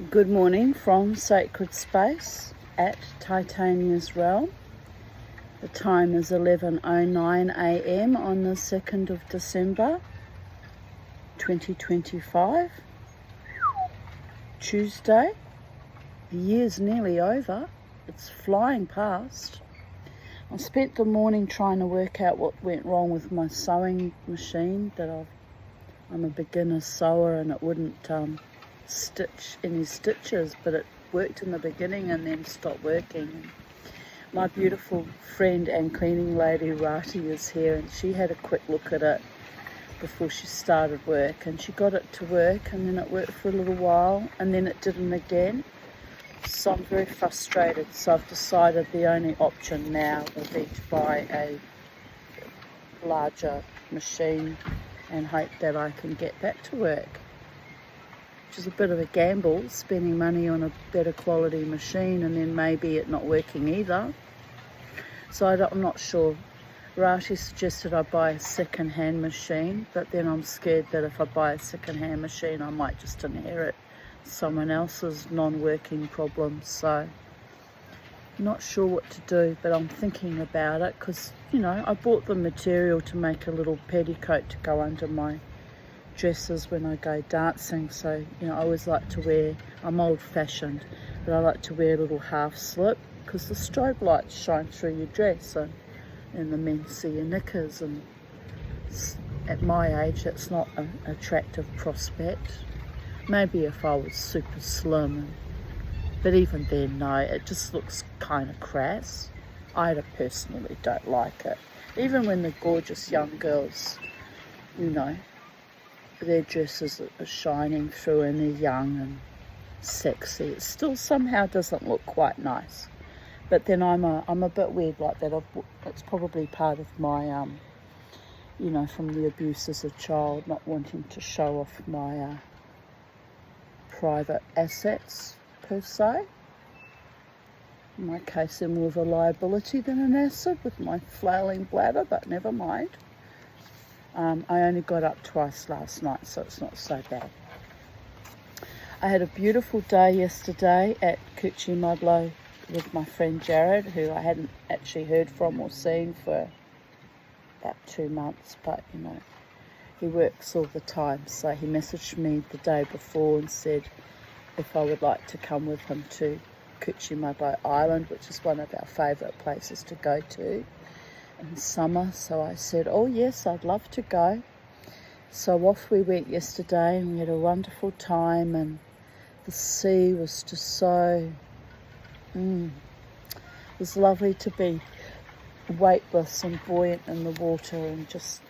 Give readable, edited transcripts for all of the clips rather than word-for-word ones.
Good morning from Sacred Space at Titania's Realm. The time is 11:09 a.m. on the 2nd of December 2025, Tuesday. The year's nearly over. It's flying past. I spent the morning trying to work out what went wrong with my sewing machine. I'm a beginner sewer and it wouldn't stitch any stitches, but it worked in the beginning and then stopped working. My beautiful friend and cleaning lady Rati is here, and she had a quick look at it before she started work, and she got it to work, and then it worked for a little while and then it didn't again. So I'm very frustrated. So I've decided the only option now will be to buy a larger machine and hope that I can get back to work, which is a bit of a gamble, spending money on a better quality machine and then maybe it not working either. So I'm not sure. Rati suggested I buy a second-hand machine, but then I'm scared that if I buy a second-hand machine I might just inherit someone else's non-working problems. So I'm not sure what to do, but I'm thinking about it because, I bought the material to make a little petticoat to go under my dresses when I go dancing. So I always like to wear, I'm old-fashioned, but I like to wear a little half slip because the strobe lights shine through your dress and the men see your knickers, and at my age that's not an attractive prospect. Maybe if I was super slim, but even then no, it just looks kind of crass. I personally don't like it. Even when the gorgeous young girls, their dresses are shining through and they're young and sexy, it still somehow doesn't look quite nice. But then I'm a bit weird like that. It's probably part of my from the abuse as a child, not wanting to show off my private assets per se. In my case, they're more of a liability than an asset with my flailing bladder, but never mind. I only got up twice last night, so it's not so bad. I had a beautiful day yesterday at Cuchimudlo with my friend Jared, who I hadn't actually heard from or seen for about 2 months, but he works all the time, so he messaged me the day before and said if I would like to come with him to Cuchimudlo Island, which is one of our favourite places to go to in summer. So I said, oh yes, I'd love to go. So off we went yesterday and we had a wonderful time, and the sea was just so it was lovely to be weightless and buoyant in the water and just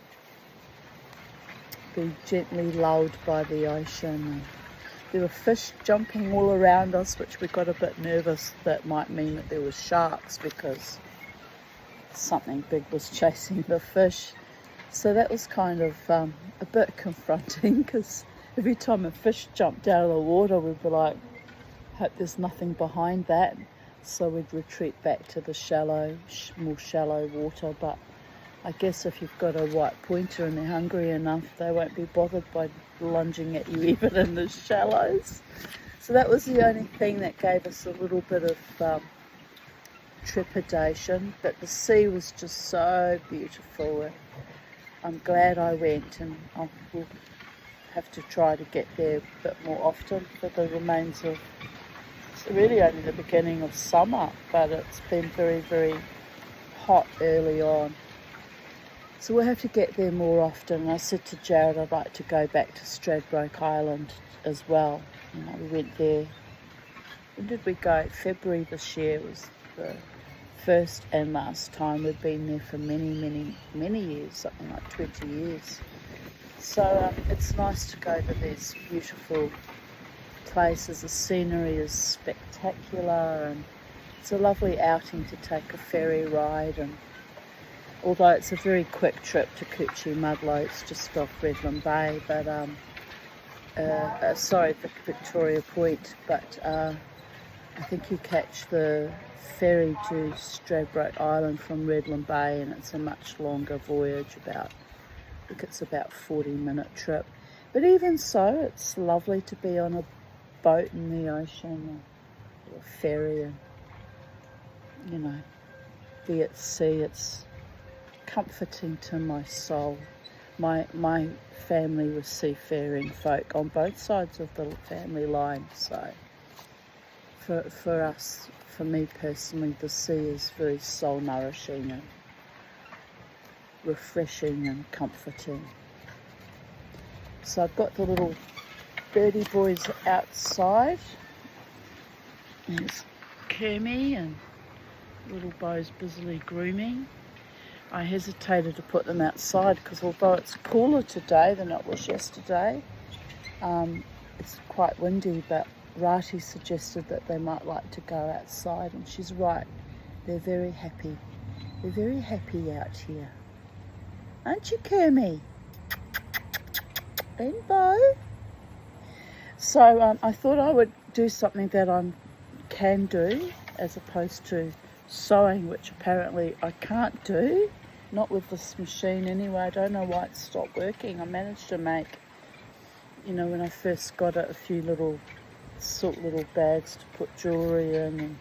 be gently lulled by the ocean. And there were fish jumping all around us, which we got a bit nervous. That might mean that there was sharks because something big was chasing the fish. So that was kind of a bit confronting, because every time a fish jumped out of the water we'd be like, hope there's nothing behind that. So we'd retreat back to the more shallow water. But I guess if you've got a white pointer and they're hungry enough, they won't be bothered by lunging at you even in the shallows. So that was the only thing that gave us a little bit of trepidation. But the sea was just so beautiful. I'm glad I went, and we'll have to try to get there a bit more often for the remains of, it's really only the beginning of summer, but it's been very, very hot early on. So we'll have to get there more often. I said to Jared I'd like to go back to Stradbroke Island as well. We went there, when did we go? February this year was the first and last time. We've been there for many, many, many years, something like 20 years. So it's nice to go to these beautiful places. The scenery is spectacular, and it's a lovely outing to take a ferry ride. And although it's a very quick trip to Cuchimudlo, it's just off Redland Bay, but Victoria Point, but I think you catch the ferry to Stradbroke Island from Redland Bay, and it's a much longer voyage, I think it's about 40-minute trip. But even so, it's lovely to be on a boat in the ocean or a ferry, and be at sea. It's comforting to my soul. My family was seafaring folk on both sides of the family line, so for us, for me personally, the sea is very soul nourishing and refreshing and comforting. So I've got the little birdie boys outside. There's Kermie and little Bo's busily grooming. I hesitated to put them outside because although it's cooler today than it was yesterday, it's quite windy, but Rati suggested that they might like to go outside, and she's right. They're very happy. They're very happy out here. Aren't you, Kermie? And Bo? So I thought I would do something that I can do as opposed to sewing, which apparently I can't do. Not with this machine anyway. I don't know why it stopped working. I managed to make, when I first got it, a few little bags to put jewellery in, and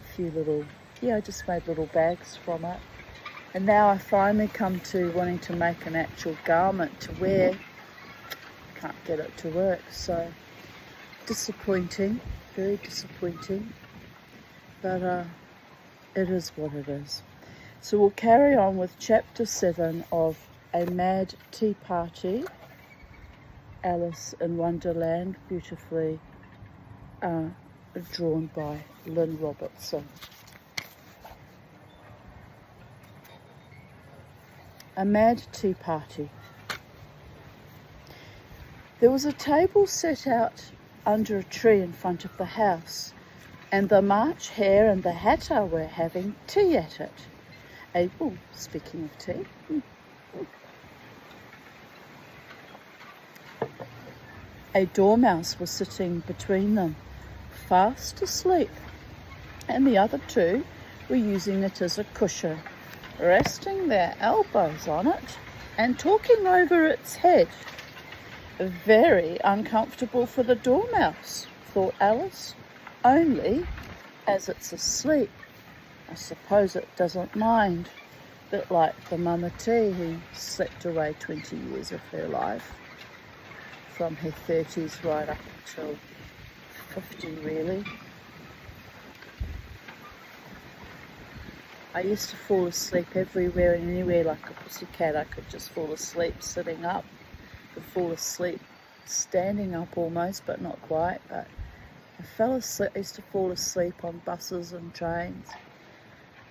a few little, I just made little bags from it. And now I finally come to wanting to make an actual garment to wear. Can't get it to work, so disappointing, very disappointing. But it is what it is. So we'll carry on with chapter 7 of A Mad Tea Party, Alice in Wonderland, beautifully drawn by Lynn Robertson. A Mad Tea Party. There was a table set out under a tree in front of the house, and the March Hare and the Hatter were having tea at it. Speaking of tea. A dormouse was sitting between them, fast asleep, and the other two were using it as a cushion, resting their elbows on it and talking over its head. Very uncomfortable for the dormouse, thought Alice, only as it's asleep, I suppose it doesn't mind. A bit like the Manatee who slept away 20 years of her life, from her 30s right up until 50 really. I used to fall asleep everywhere and anywhere like a pussycat. I could just fall asleep sitting up, could fall asleep standing up almost, but not quite. But I used to fall asleep on buses and trains.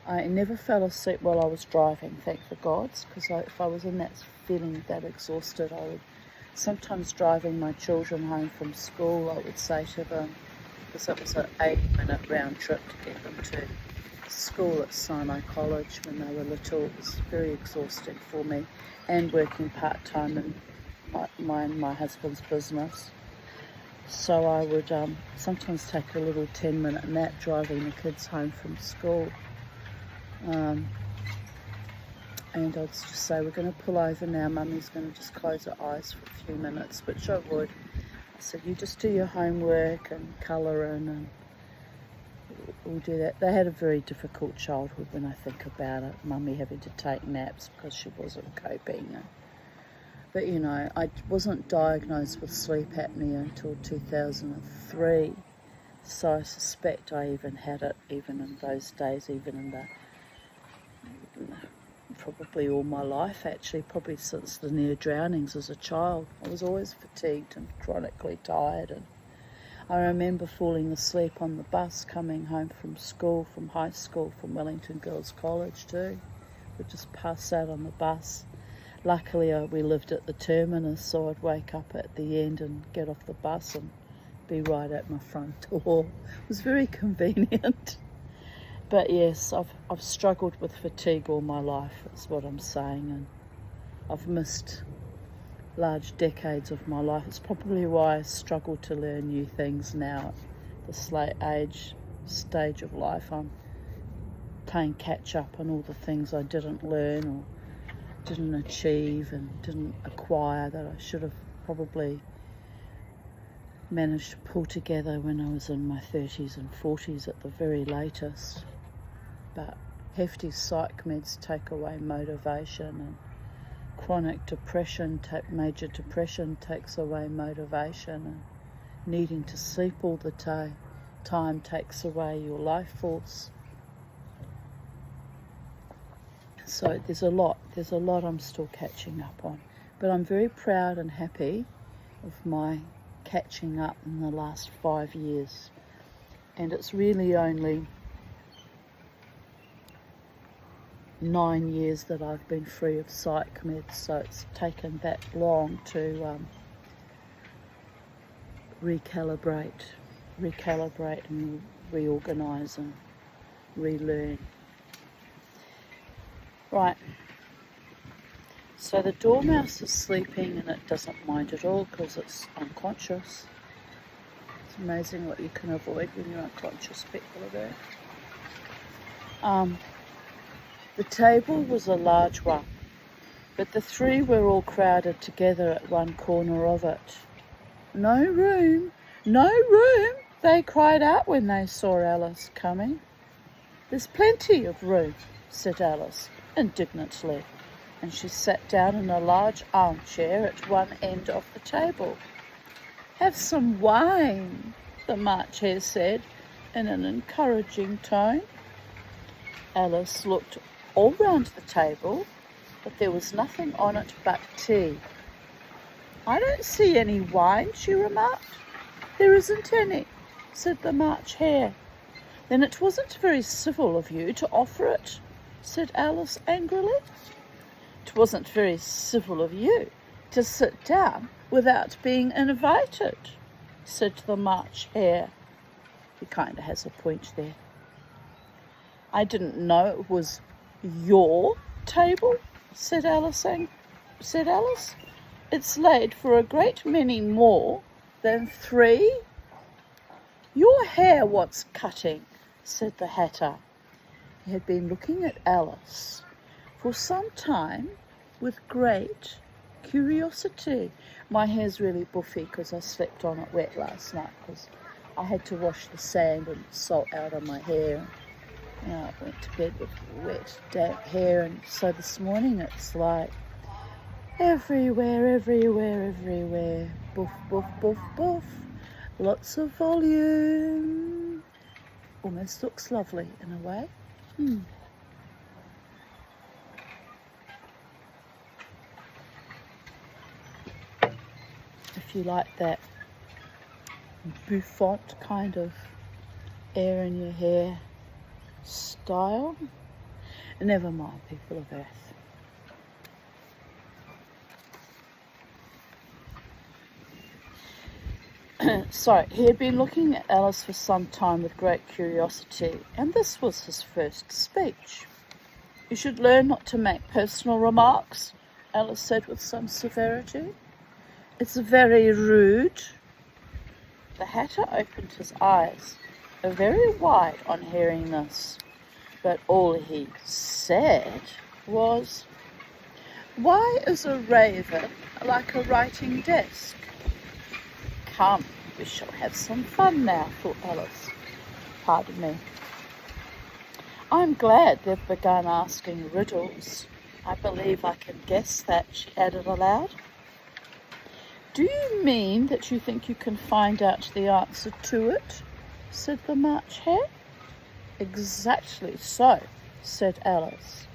I never fell asleep while I was driving, thank the gods, because if I was in that feeling that exhausted, I would, sometimes driving my children home from school, I would say to them, because it was an 8-minute round trip to get them to school at Sinai College when they were little. It was very exhausting for me, and working part-time in my husband's business. So I would sometimes take a little 10-minute nap driving the kids home from school. And I'd just say, we're going to pull over now, Mummy's going to just close her eyes for a few minutes, which I would. I said, you just do your homework and colour in, and we'll do that. They had a very difficult childhood when I think about it, Mummy having to take naps because she wasn't coping. But I wasn't diagnosed with sleep apnea until 2003, so I suspect I even had it even in those days, even in probably all my life actually, probably since the near drownings as a child. I was always fatigued and chronically tired, and I remember falling asleep on the bus coming home from school, from high school, from Wellington Girls College too. We'd just pass out on the bus. Luckily we lived at the terminus, so I'd wake up at the end and get off the bus and be right at my front door. It was very convenient. But yes, I've struggled with fatigue all my life, is what I'm saying, and I've missed large decades of my life. It's probably why I struggle to learn new things now at this late stage of life. I'm playing catch up on all the things I didn't learn or didn't achieve and didn't acquire that I should have probably managed to pull together when I was in my 30s and 40s at the very latest. But hefty psych meds take away motivation, and chronic depression, major depression takes away motivation, and needing to sleep all the time takes away your life force. So there's a lot I'm still catching up on. But I'm very proud and happy of my catching up in the last 5 years. And it's really only 9 years that I've been free of psych meds, so it's taken that long to recalibrate and reorganise and relearn. Right, so the dormouse is sleeping and it doesn't mind at all because it's unconscious. It's amazing what you can avoid when you're unconscious, people are there. The table was a large one, but the three were all crowded together at one corner of it. No room, they cried out when they saw Alice coming. There's plenty of room, said Alice indignantly, and she sat down in a large armchair at one end of the table. Have some wine, the March Hare said in an encouraging tone. Alice looked all round the table, but there was nothing on it but tea. I don't see any wine, she remarked. There isn't any, said the March Hare. Then it wasn't very civil of you to offer it, said Alice angrily. It wasn't very civil of you to sit down without being invited, said the March Hare. He kind of has a point there. I didn't know it was your table, said Alice. It's laid for a great many more than 3. Your hair wants cutting, said the Hatter. He had been looking at Alice for some time with great curiosity. My hair's really buffy because I slept on it wet last night because I had to wash the sand and salt out of my hair. I went to bed with wet, damp hair, and so this morning it's like everywhere, boof, boof, boof, boof, lots of volume. Almost looks lovely in a way. If you like that bouffant kind of air in your hair style, never mind, people of Earth. So, he had been looking at Alice for some time with great curiosity, and this was his first speech. You should learn not to make personal remarks, Alice said with some severity. It's very rude. The Hatter opened his eyes very wide on hearing this, but all he said was, why is a raven like a writing desk? Come, we shall have some fun now, thought Alice. Pardon me. I'm glad they've begun asking riddles. I believe I can guess that, she added aloud. Do you mean that you think you can find out the answer to it? Said the March Hare. Exactly so, said Alice.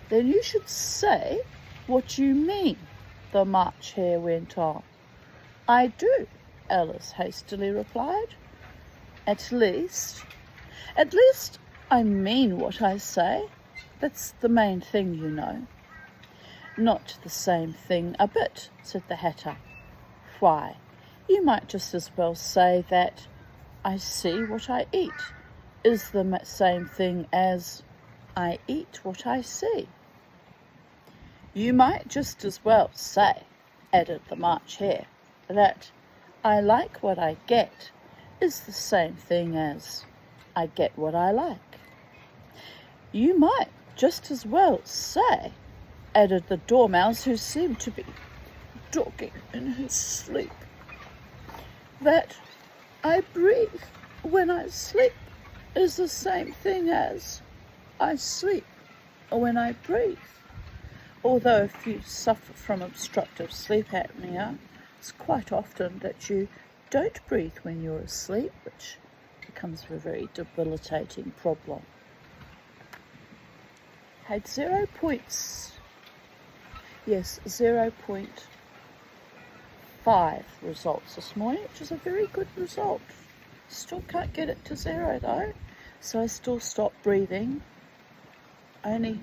Then you should say what you mean, the March Hare went on. I do, Alice hastily replied. At least I mean what I say. That's the main thing, you know. Not the same thing a bit, said the Hatter. Why, you might just as well say that I see what I eat is the same thing as I eat what I see. You might just as well say, added the March Hare, that I like what I get is the same thing as I get what I like. You might just as well say, added the Dormouse, who seemed to be talking in his sleep, that I breathe when I sleep is the same thing as I sleep when I breathe. Although if you suffer from obstructive sleep apnea, it's quite often that you don't breathe when you're asleep, which becomes a very debilitating problem. Had 0 points. Yes, 0.5 results this morning, which is a very good result. Still can't get it to 0 though, so I still stop breathing only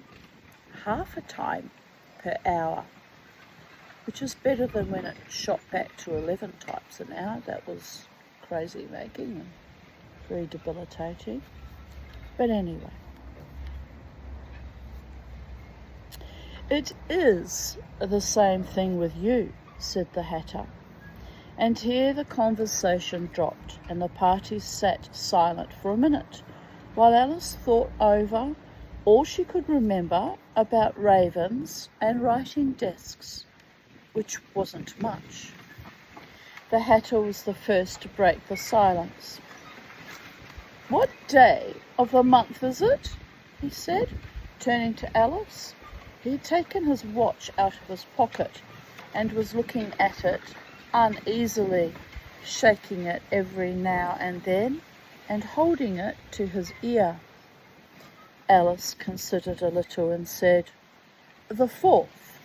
half a time per hour, which is better than when it shot back to 11 times an hour. That was crazy making and very debilitating. But anyway, it is the same thing with you, said the Hatter. And here the conversation dropped, and the party sat silent for a minute, while Alice thought over all she could remember about ravens and writing desks, which wasn't much. The Hatter was the first to break the silence. "What day of the month is it?" he said, turning to Alice. He had taken his watch out of his pocket and was looking at it uneasily, shaking it every now and then and holding it to his ear. Alice considered a little and said, "The 4th.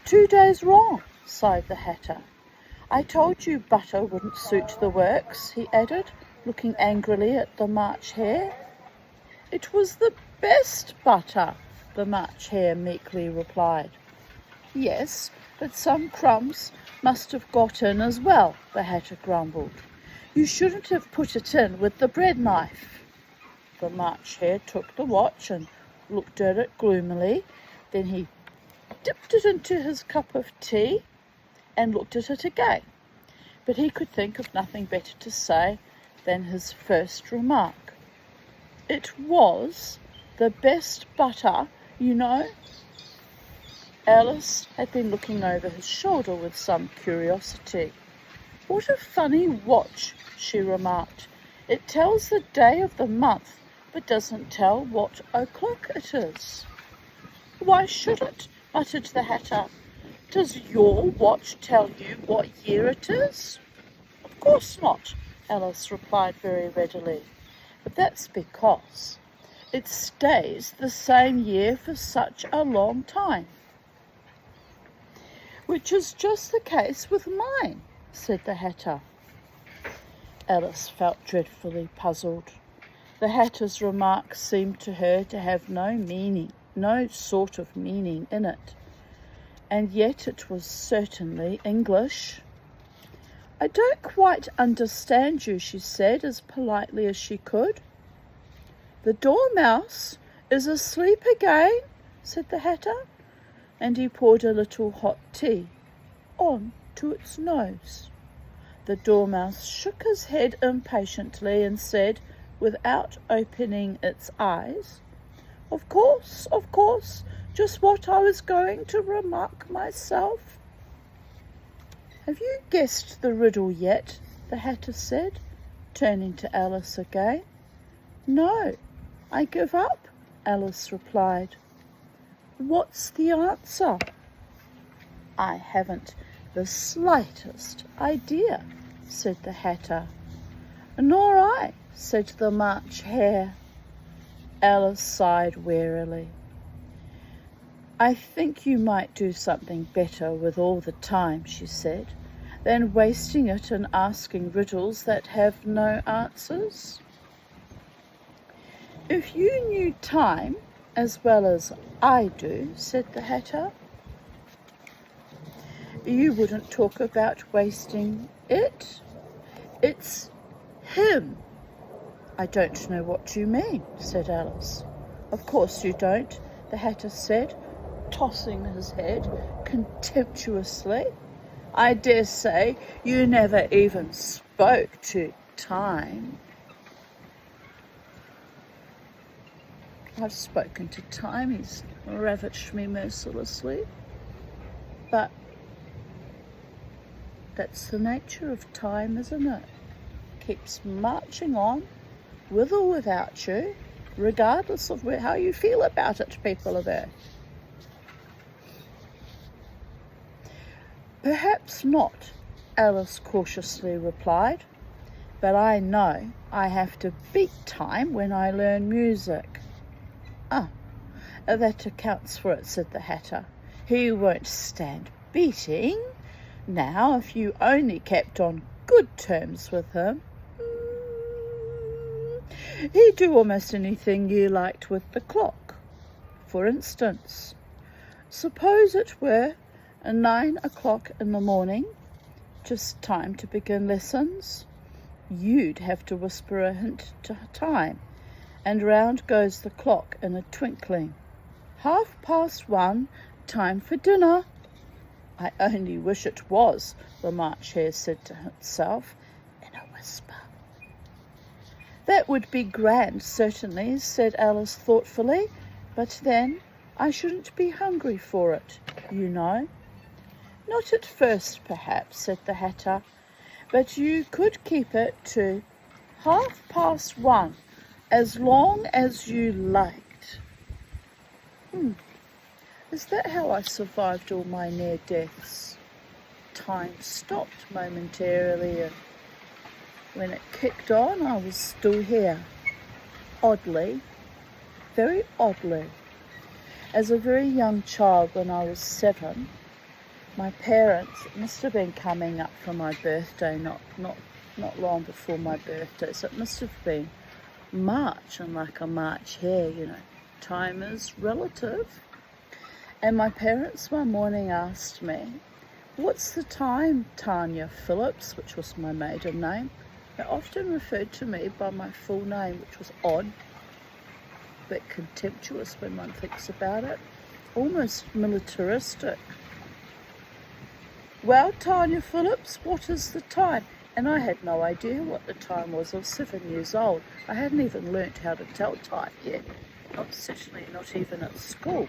2 days wrong," sighed the Hatter. "I told you butter wouldn't suit the works," he added, looking angrily at the March Hare. "It was the best butter," the March Hare meekly replied. "Yes, but some crumbs must have got in as well," the Hatter grumbled. "You shouldn't have put it in with the bread knife." The March Hare took the watch and looked at it gloomily. Then he dipped it into his cup of tea and looked at it again. But he could think of nothing better to say than his first remark. "It was the best butter, you know." Alice had been looking over his shoulder with some curiosity. "What a funny watch," she remarked. "It tells the day of the month, but doesn't tell what o'clock it is." "Why should it?" muttered the Hatter. "Does your watch tell you what year it is?" "Of course not," Alice replied very readily. "But that's because it stays the same year for such a long time." "Which is just the case with mine," said the Hatter. Alice felt dreadfully puzzled. The Hatter's remark seemed to her to have no meaning, no sort of meaning in it, and yet it was certainly English. "I don't quite understand you," she said as politely as she could. "The Dormouse is asleep again," said the Hatter, and he poured a little hot tea on to its nose. The Dormouse shook his head impatiently and said, without opening its eyes, of course, just what I was going to remark myself." "Have you guessed the riddle yet?" the Hatter said, turning to Alice again. "No, I give up," Alice replied. "What's the answer?" "I haven't the slightest idea," said the Hatter. "Nor I," said the March Hare. Alice sighed wearily. "I think you might do something better with all the time," she said, "than wasting it in asking riddles that have no answers." "If you knew time as well as I do," said the Hatter, "you wouldn't talk about wasting it. It's him." "I don't know what you mean," said Alice. "Of course you don't," the Hatter said, tossing his head contemptuously. "I dare say you never even spoke to time." "I've spoken to time, he's ravaged me mercilessly. But That's the nature of time, isn't it? Keeps marching on, with or without you, regardless of how you feel about it, people of Earth. Perhaps not, Alice cautiously replied, but I know I have to beat time when I learn music. Ah, that accounts for it, said the Hatter. He won't stand beating. Now, if you only kept on good terms with him, he'd do almost anything you liked with the clock. For instance, suppose it were 9 o'clock in the morning, just time to begin lessons. You'd have to whisper a hint to time, and round goes the clock in a twinkling. 1:30, time for dinner. I only wish it was, the March Hare said to himself in a whisper. That would be grand, certainly, said Alice thoughtfully, but then I shouldn't be hungry for it, you know. Not at first, perhaps, said the Hatter, but you could keep it to 1:30, as long as you liked. Is that how I survived all my near deaths? Time stopped momentarily, and when it kicked on, I was still here. Oddly, very oddly. As a very young child, when I was 7, my parents, it must have been coming up for my birthday, not long before my birthday, so it must have been March, and like a March Hare, you know, time is relative. And my parents one morning asked me, "What's the time, Tanya Phillips?" which was my maiden name. They often referred to me by my full name, which was odd, a bit contemptuous when one thinks about it, almost militaristic. "Well, Tanya Phillips, what is the time?" And I had no idea what the time was. I was 7 years old. I hadn't even learnt how to tell time yet, certainly not even at school.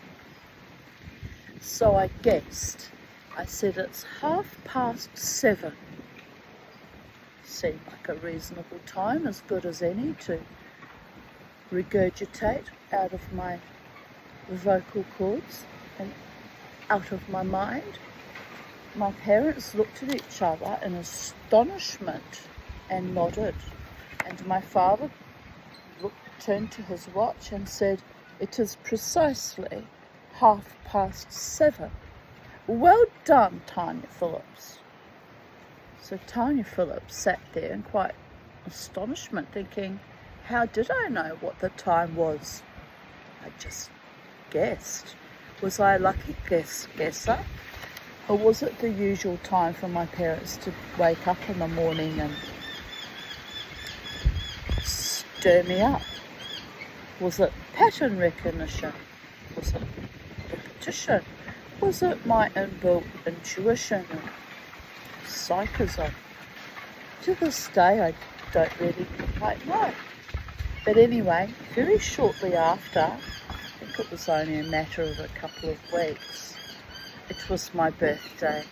So I guessed. I said, "It's 7:30. Seemed like a reasonable time, as good as any, to regurgitate out of my vocal cords and out of my mind. My parents looked at each other in astonishment and nodded, and my father turned to his watch and said, "It is precisely 7:30. Well done, Tanya Phillips." So Tanya Phillips sat there in quite astonishment, thinking, how did I know what the time was? I just guessed. Was I a lucky guesser? Or was it the usual time for my parents to wake up in the morning and stir me up? Was it pattern recognition? Was it repetition? Was it my inbuilt intuition and psychism? To this day, I don't really quite know. But anyway, very shortly after, I think it was only a matter of a couple of weeks, it was my birthday,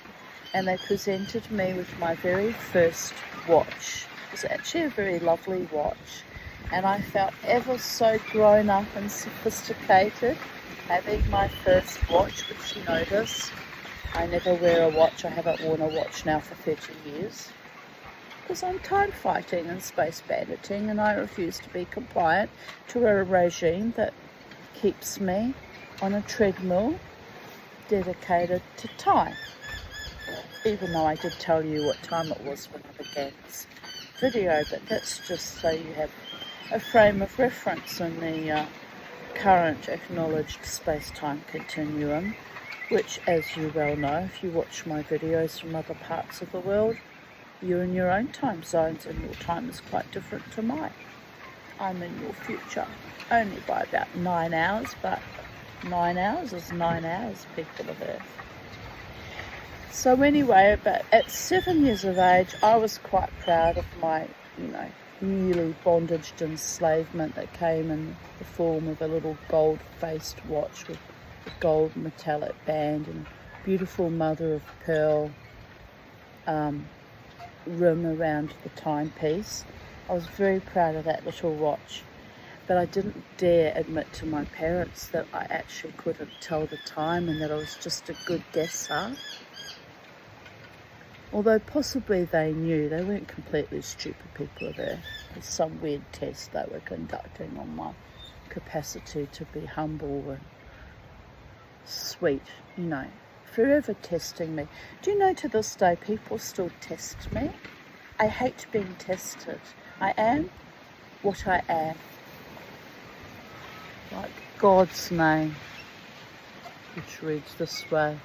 and they presented me with my very first watch. It was actually a very lovely watch, and I felt ever so grown up and sophisticated having my first watch, which you notice, I never wear a watch. I haven't worn a watch now for 30 years. Because I'm time fighting and space banditing, and I refuse to be compliant to a regime that keeps me on a treadmill dedicated to time. Even though I did tell you what time it was when I began this video, but that's just so you have a frame of reference in the current acknowledged space-time continuum, which, as you well know, if you watch my videos from other parts of the world, you're in your own time zones and your time is quite different to mine. I'm in your future, only by about 9 hours, but 9 hours is 9 hours, people of Earth. So anyway, but at 7 years of age, I was quite proud of my, newly bondaged enslavement that came in the form of a little gold-faced watch with a gold metallic band and a beautiful mother of pearl rim around the timepiece. I was very proud of that little watch, but I didn't dare admit to my parents that I actually couldn't tell the time and that I was just a good guesser. Although possibly they knew. They weren't completely stupid people of Earth. There's some weird test they were conducting on my capacity to be humble and sweet, you know, forever testing me. Do you know to this day people still test me? I hate being tested. I am what I am. Like God's name, which reads this way: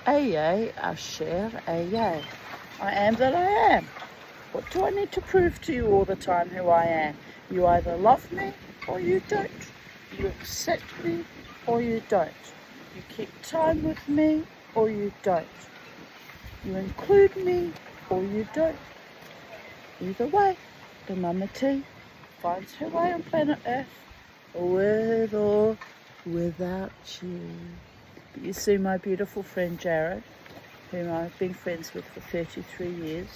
Aye, Asher, aye. I am that I am. What do I need to prove to you all the time who I am? You either love me or you don't. You accept me or you don't. You keep time with me or you don't. You include me or you don't. Either way, the Mama T finds her way on planet Earth, with or without you. But you see my beautiful friend Jared, whom I've been friends with for 33 years,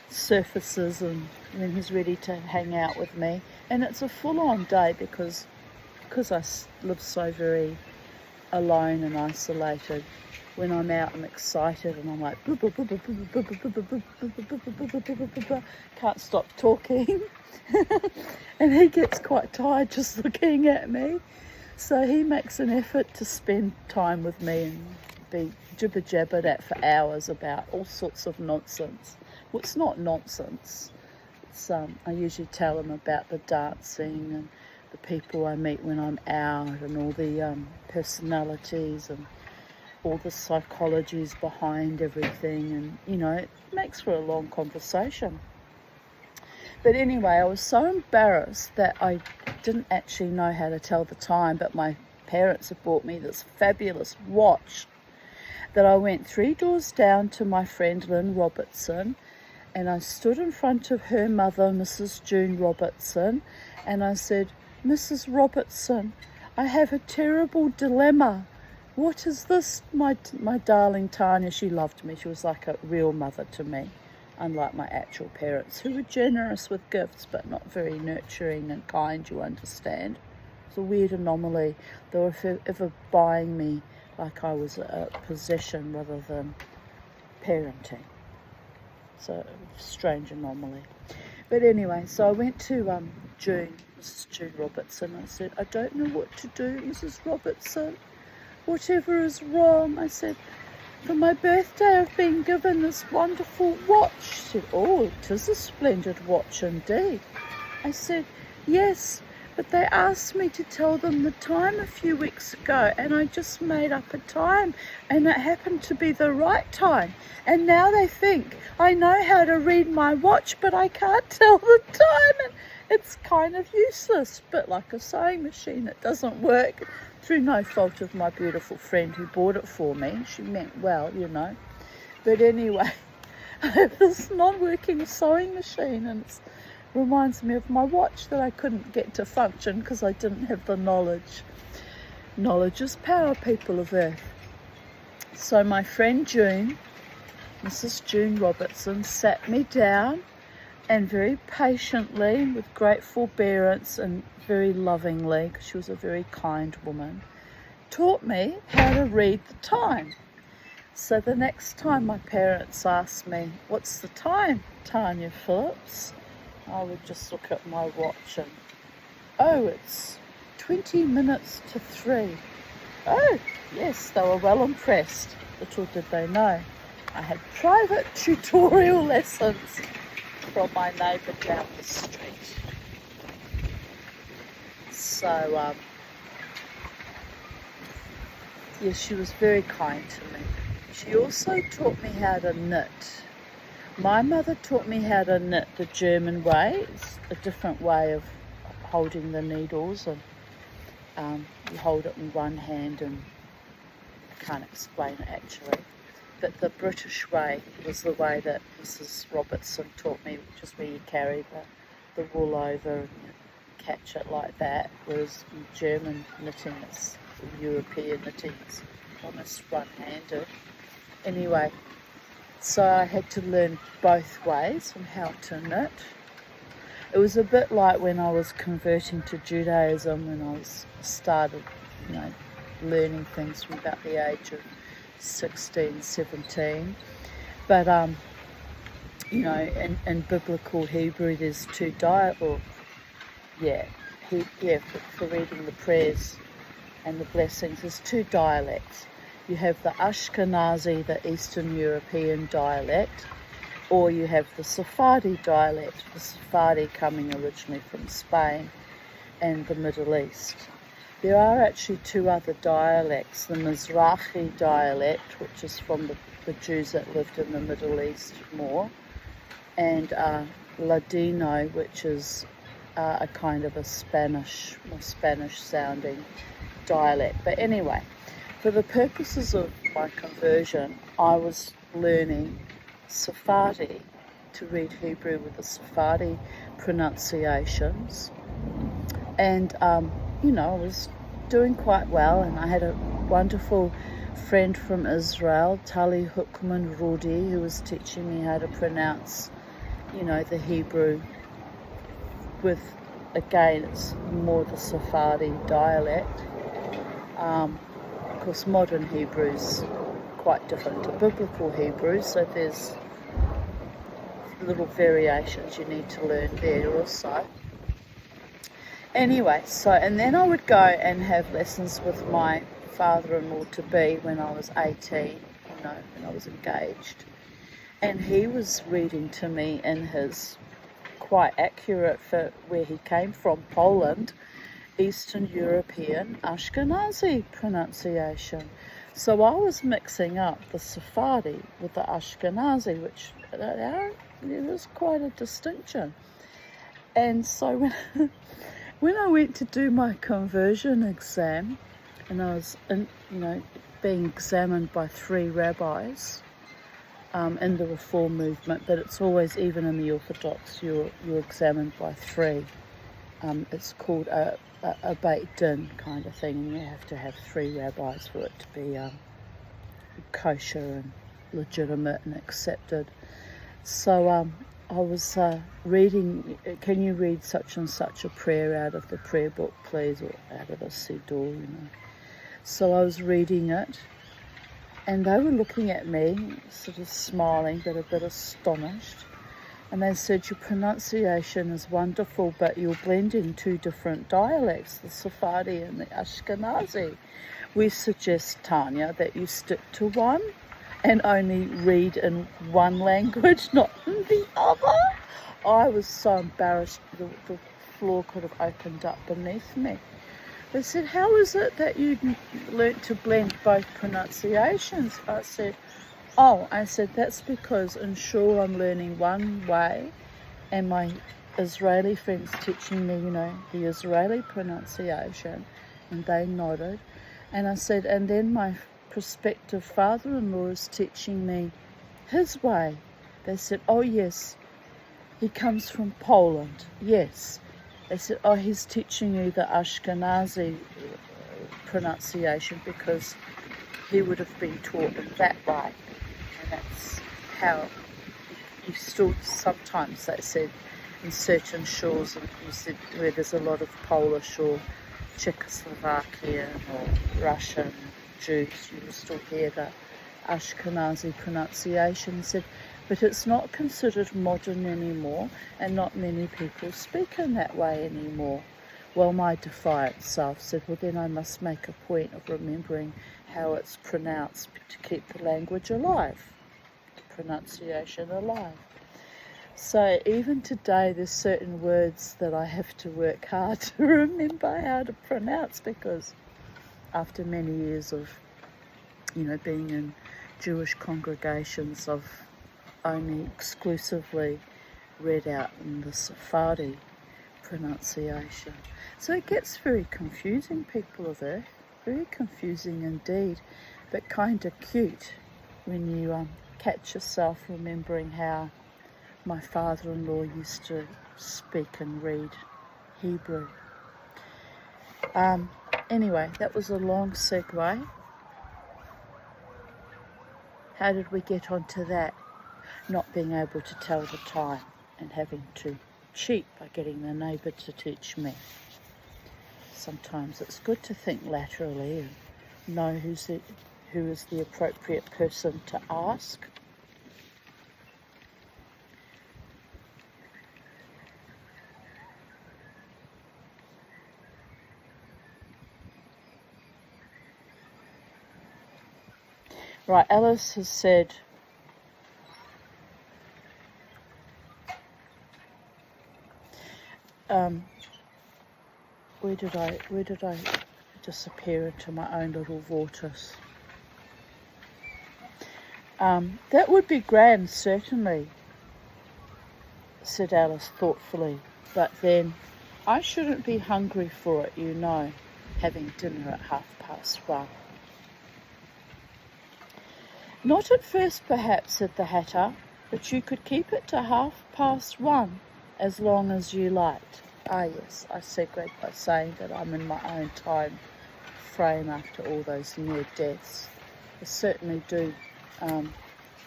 surfaces and when he's ready to hang out with me. And it's a full-on day because I live so very alone and isolated. When I'm out, I'm excited and I'm like, can't stop talking. And he gets quite tired just looking at me. So he makes an effort to spend time with me and be jibber-jabbered at for hours about all sorts of nonsense. Well, it's not nonsense. It's, I usually tell him about the dancing and the people I meet when I'm out and all the personalities and all the psychologies behind everything, and you know, it makes for a long conversation. But anyway, I was so embarrassed that I didn't actually know how to tell the time, but my parents had bought me this fabulous watch that I went 3 doors down to my friend Lynn Robertson, and I stood in front of her mother, Mrs. June Robertson, and I said, Mrs. Robertson, I have a terrible dilemma. What is this? My darling Tanya, she loved me. She was like a real mother to me, unlike my actual parents, who were generous with gifts, but not very nurturing and kind, you understand. It's a weird anomaly. They were ever buying me like I was a possession rather than parenting. So, strange anomaly. But anyway, so I went to Mrs. June Robertson. I said, I don't know what to do, Mrs. Robertson. Whatever is wrong. I said, for my birthday I've been given this wonderful watch. She said, oh, it is a splendid watch indeed. I said, yes, but they asked me to tell them the time a few weeks ago, and I just made up a time, and it happened to be the right time. And now they think I know how to read my watch, but I can't tell the time, and it's kind of useless. But like a sewing machine, it doesn't work. Through no fault of my beautiful friend who bought it for me. She meant well, you know. But anyway, I have this non-working sewing machine, and it reminds me of my watch that I couldn't get to function because I didn't have the knowledge. Knowledge is power, people of Earth. So my friend June, Mrs. June Robertson, sat me down and very patiently, with great forbearance and very lovingly, because she was a very kind woman, taught me how to read the time. So the next time my parents asked me, what's the time, Tanya Phillips? I would just look at my watch and, oh, it's 20 minutes to 3. Oh, yes, they were well impressed. Little did they know, I had private tutorial lessons from my neighbour down the street. So, yes, she was very kind to me. She also taught me how to knit. My mother taught me how to knit the German way. It's a different way of holding the needles, and you hold it in one hand, and I can't explain it actually. But the British way was the way that Mrs. Robertson taught me, which is where you carry the wool over and you catch it like that, whereas in German knitting, it's European knitting, it's almost one-handed. Anyway, so I had to learn both ways on how to knit. It was a bit like when I was converting to Judaism, when I started, learning things from about the age of 16, 17. But, in biblical Hebrew, there's two for reading the prayers and the blessings, there's two dialects. You have the Ashkenazi, the Eastern European dialect, or you have the Sephardi dialect, the Sephardi coming originally from Spain and the Middle East. There are actually two other dialects, the Mizrahi dialect, which is from the Jews that lived in the Middle East more, and Ladino, which is a kind of a more Spanish sounding dialect. But anyway, for the purposes of my conversion, I was learning Sephardi, to read Hebrew with the Sephardi pronunciations, and I was doing quite well, and I had a wonderful friend from Israel, Tali Hukman Rudi, who was teaching me how to pronounce the Hebrew with, again, it's more the Sephardi dialect. Of course, modern Hebrew's quite different to biblical Hebrew, so there's little variations you need to learn there also. Anyway, and then I would go and have lessons with my father-in-law to be when I was 18, when I was engaged. And he was reading to me in his quite accurate, for where he came from, Poland, Eastern European Ashkenazi pronunciation. So I was mixing up the Sephardi with the Ashkenazi, which there is quite a distinction. And so when I went to do my conversion exam, and I was being examined by 3 rabbis in the Reform movement, but it's always, even in the Orthodox, you're examined by 3. It's called a Beit Din kind of thing, and you have to have 3 rabbis for it to be kosher and legitimate and accepted. So I was reading, can you read such and such a prayer out of the prayer book, please, or out of the Siddur, So I was reading it, and they were looking at me, sort of smiling, but a bit astonished. And they said, your pronunciation is wonderful, but you're blending 2 different dialects, the Sephardi and the Ashkenazi. We suggest, Tanya, that you stick to one and only read in one language, not in the other. I was so embarrassed, the floor could have opened up beneath me. They said, how is it that you learnt to blend both pronunciations? I said, that's because in shul I'm learning one way, and my Israeli friends teaching me, the Israeli pronunciation, and they nodded. And I said, and then my prospective father-in-law is teaching me his way. They said, oh yes, he comes from Poland, yes. They said, oh, he's teaching you the Ashkenazi pronunciation because he would have been taught in that way. And that's how you still, sometimes they said, in certain shores, and you said where there's a lot of Polish or Czechoslovakian or Russian Jews, you will still hear the Ashkenazi pronunciation. He said, but it's not considered modern anymore, and not many people speak in that way anymore. Well, my defiant self said, well, then I must make a point of remembering how it's pronounced to keep the language alive, the pronunciation alive. So even today, there's certain words that I have to work hard to remember how to pronounce, because after many years of, being in Jewish congregations, I've only exclusively read out in the Sephardi pronunciation. So it gets very confusing, people of Earth, very confusing indeed, but kind of cute when you catch yourself remembering how my father-in-law used to speak and read Hebrew. Anyway, that was a long segue. How did we get onto that? Not being able to tell the time and having to cheat by getting the neighbour to teach me. Sometimes it's good to think laterally and know who is the appropriate person to ask. Right, Alice has said, where did I disappear into my own little vortex? That would be grand, certainly, said Alice thoughtfully, but then I shouldn't be hungry for it, you know, having dinner at 1:30. Not at first, perhaps, said the Hatter, but you could keep it to 1:30 as long as you liked. Ah, yes, I segued by saying that I'm in my own time frame after all those near deaths. I certainly do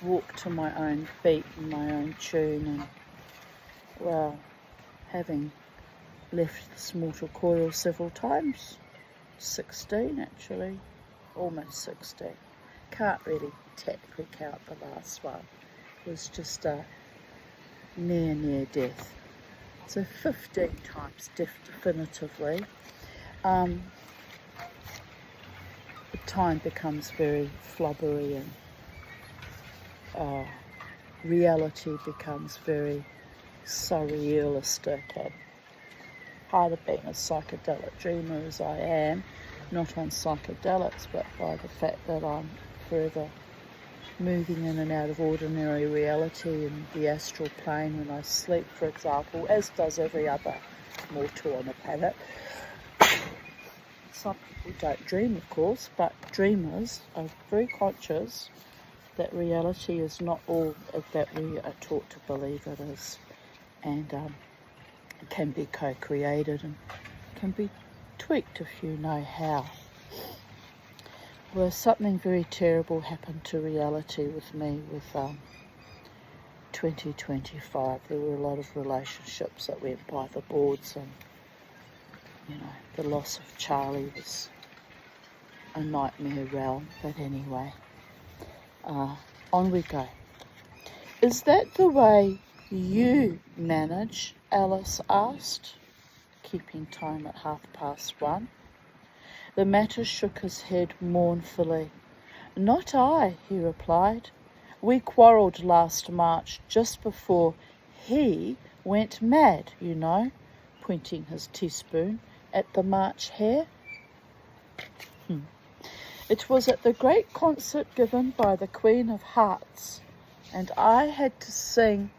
walk to my own beat and my own tune, and, well, having left this mortal coil several times, 16 actually, almost 16. Can't really technically count the last one. It was just a near death. So 15 times definitively. The time becomes very flubbery and reality becomes very surrealistic, and part of being a psychedelic dreamer as I am, not on psychedelics, but by the fact that I'm forever moving in and out of ordinary reality in the astral plane when I sleep, for example, as does every other mortal on the planet. Some people don't dream, of course, but dreamers are very conscious that reality is not all that we are taught to believe it is, and it can be co-created and can be tweaked if you know how. Well, something very terrible happened to reality with me with 2025. There were a lot of relationships that went by the boards, and, you know, the loss of Charlie was a nightmare realm. But anyway, on we go. Is that the way you manage? Alice asked, keeping time at 1:30. The Matter shook his head mournfully. Not I, he replied. We quarrelled last March, just before he went mad, you know, pointing his teaspoon at the March hare. It was at the great concert given by the Queen of Hearts, and I had to sing,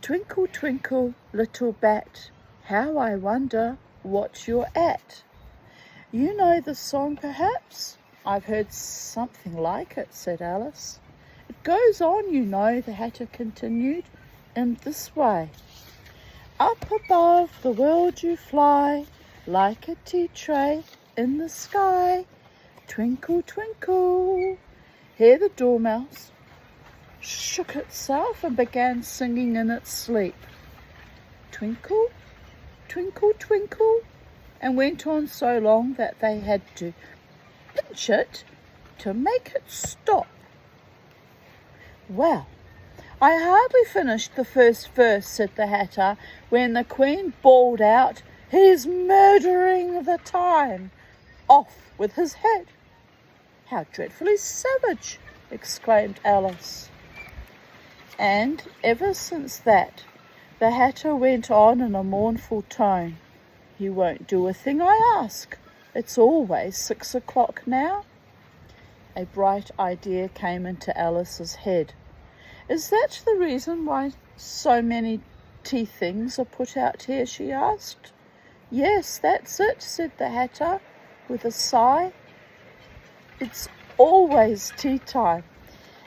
Twinkle, twinkle, little bat, how I wonder what you're at. You know the song, perhaps? I've heard something like it, said Alice. It goes on, you know, the Hatter continued, in this way. Up above the world you fly, like a tea tray in the sky. Twinkle, twinkle. Here the dormouse shook itself and began singing in its sleep. Twinkle, twinkle, twinkle, and went on so long that they had to pinch it to make it stop. Well, I hardly finished the first verse, said the Hatter, when the Queen bawled out, He's murdering the time. Off with his head. How dreadfully savage, exclaimed Alice. And ever since that, the Hatter went on in a mournful tone. You won't do a thing I ask. It's always 6 o'clock now. A bright idea came into Alice's head. Is that the reason why so many tea things are put out here, she asked. Yes, that's it, said the Hatter with a sigh. It's always tea time,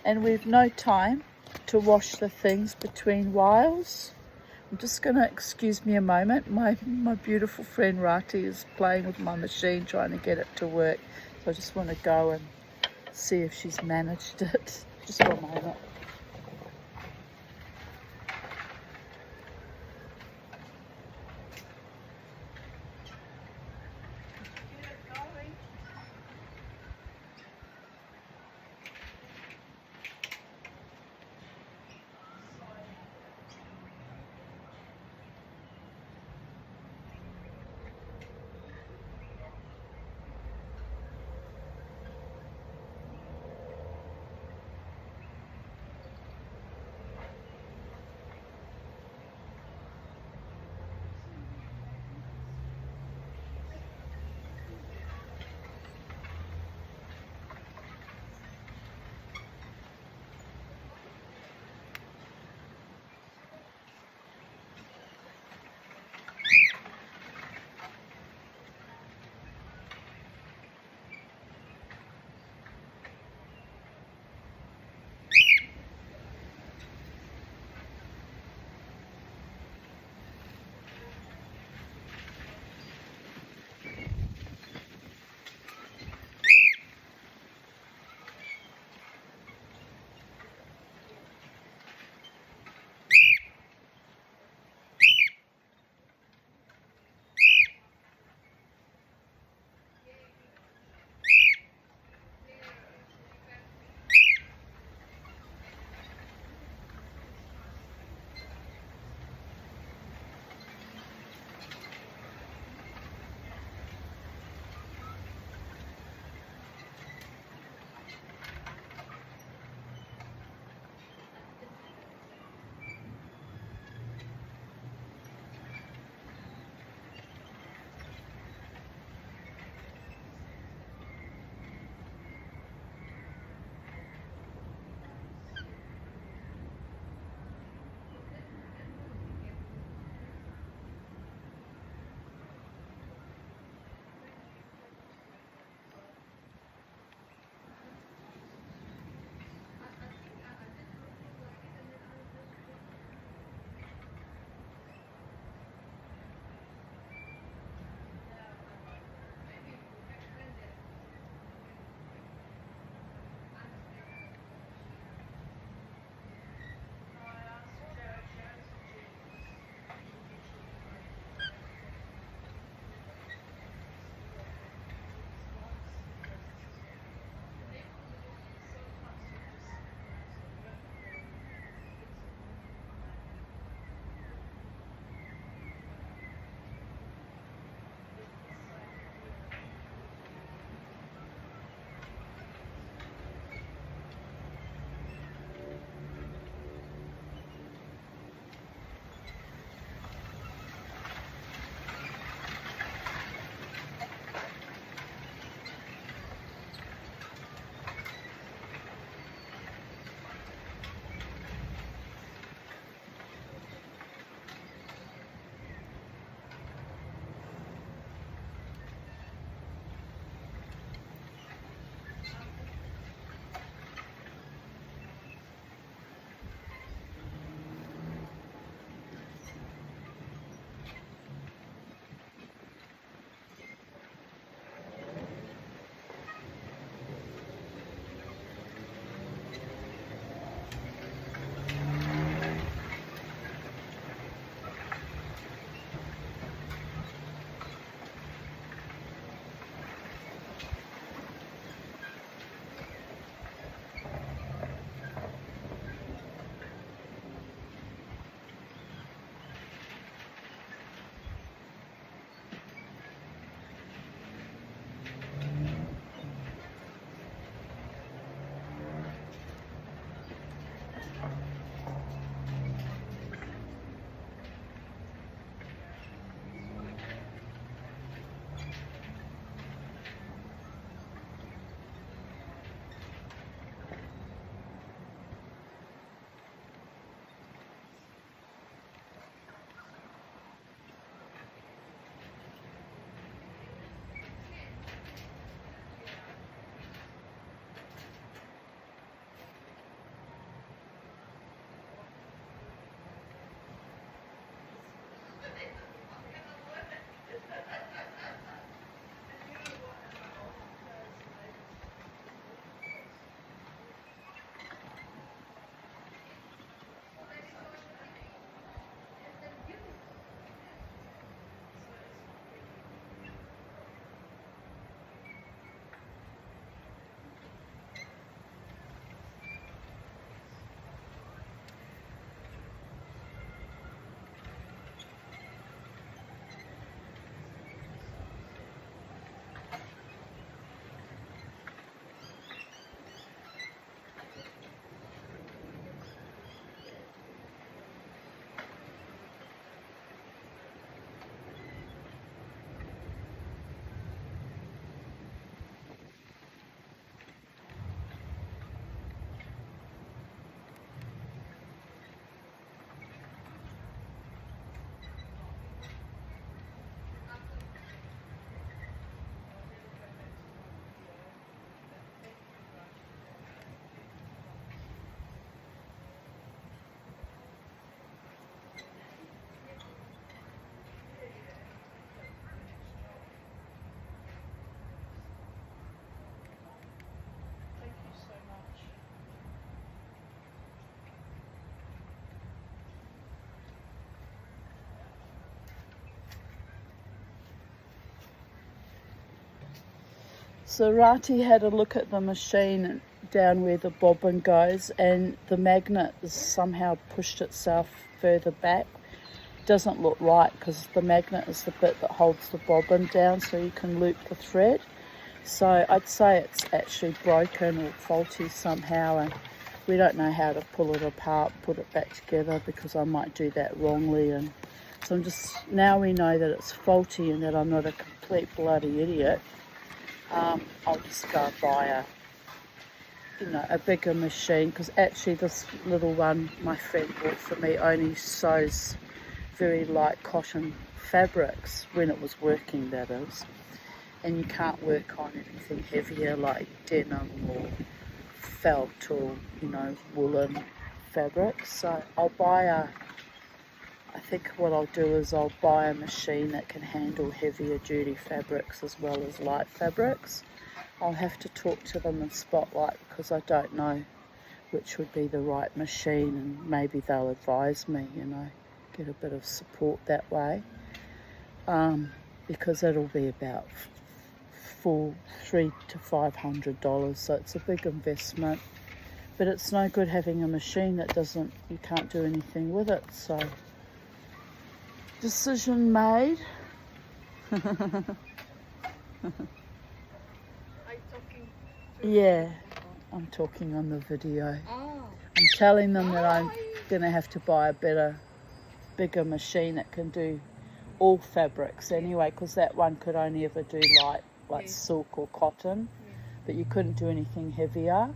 and we've no time to wash the things between whiles. I'm just going to excuse me a moment. My beautiful friend Rati is playing with my machine, trying to get it to work. So I just want to go and see if she's managed it. Just for a moment. So Rati had a look at the machine down where the bobbin goes, and the magnet has somehow pushed itself further back. Doesn't look right because the magnet is the bit that holds the bobbin down so you can loop the thread. So I'd say it's actually broken or faulty somehow, and we don't know how to pull it apart, put it back together, because I might do that wrongly. And so now we know that it's faulty and that I'm not a complete bloody idiot. I'll just go buy a bigger machine, because actually this little one my friend bought for me only sews very light cotton fabrics when it was working, that is, and you can't work on anything heavier like denim or felt or woolen fabrics. So I think what I'll do is I'll buy a machine that can handle heavier duty fabrics as well as light fabrics. I'll have to talk to them in Spotlight because I don't know which would be the right machine, and maybe they'll advise me, get a bit of support that way, because it'll be about $300 to $500, so it's a big investment. But it's no good having a machine that you can't do anything with it. So decision made. Are you talking to Yeah, I'm talking on the video. Oh. I'm telling them that I'm going to have to buy a bigger machine that can do all fabrics anyway, because that one could only ever do like silk or cotton, but you couldn't do anything heavier.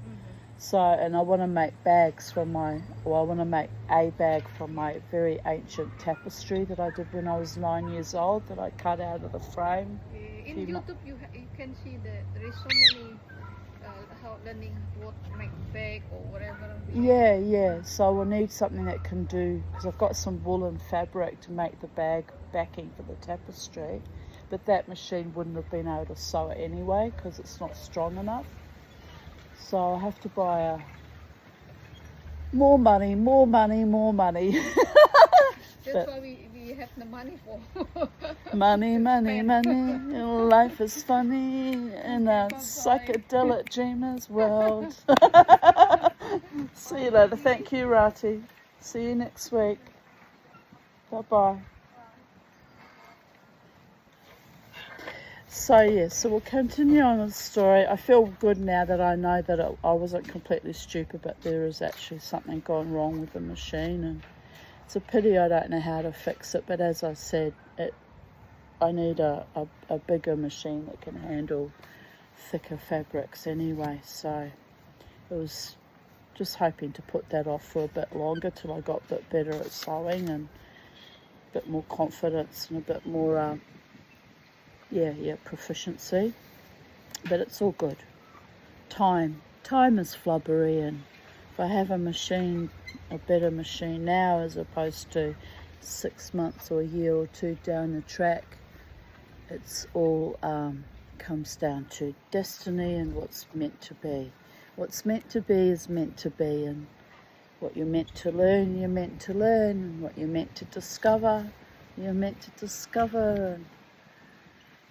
So, and I want to make bags I want to make a bag from my very ancient tapestry that I did when I was 9 years old, that I cut out of the frame. In YouTube, you can see that there is so many how learning what to make bag or whatever. Yeah. So we'll need something that can do, because I've got some woolen fabric to make the backing for the tapestry, but that machine wouldn't have been able to sew it anyway because it's not strong enough. So I'll have to buy more money. That's why we have the money for. Money. Life is funny in a psychedelic dreamer's world. See you later. Thank you, Rati. See you next week. Bye-bye. So we'll continue on with the story. I feel good now that I know that I wasn't completely stupid, but there is actually something gone wrong with the machine, and it's a pity I don't know how to fix it. But as I said, I need a bigger machine that can handle thicker fabrics anyway. So it was just hoping to put that off for a bit longer till I got a bit better at sewing and a bit more confidence and a bit more proficiency. But it's all good. Time is flubbery, and if I have a better machine now as opposed to 6 months or a year or two down the track, it's all comes down to destiny and what's meant to be. What's meant to be is meant to be, and what you're meant to learn, you're meant to learn, and what you're meant to discover, you're meant to discover.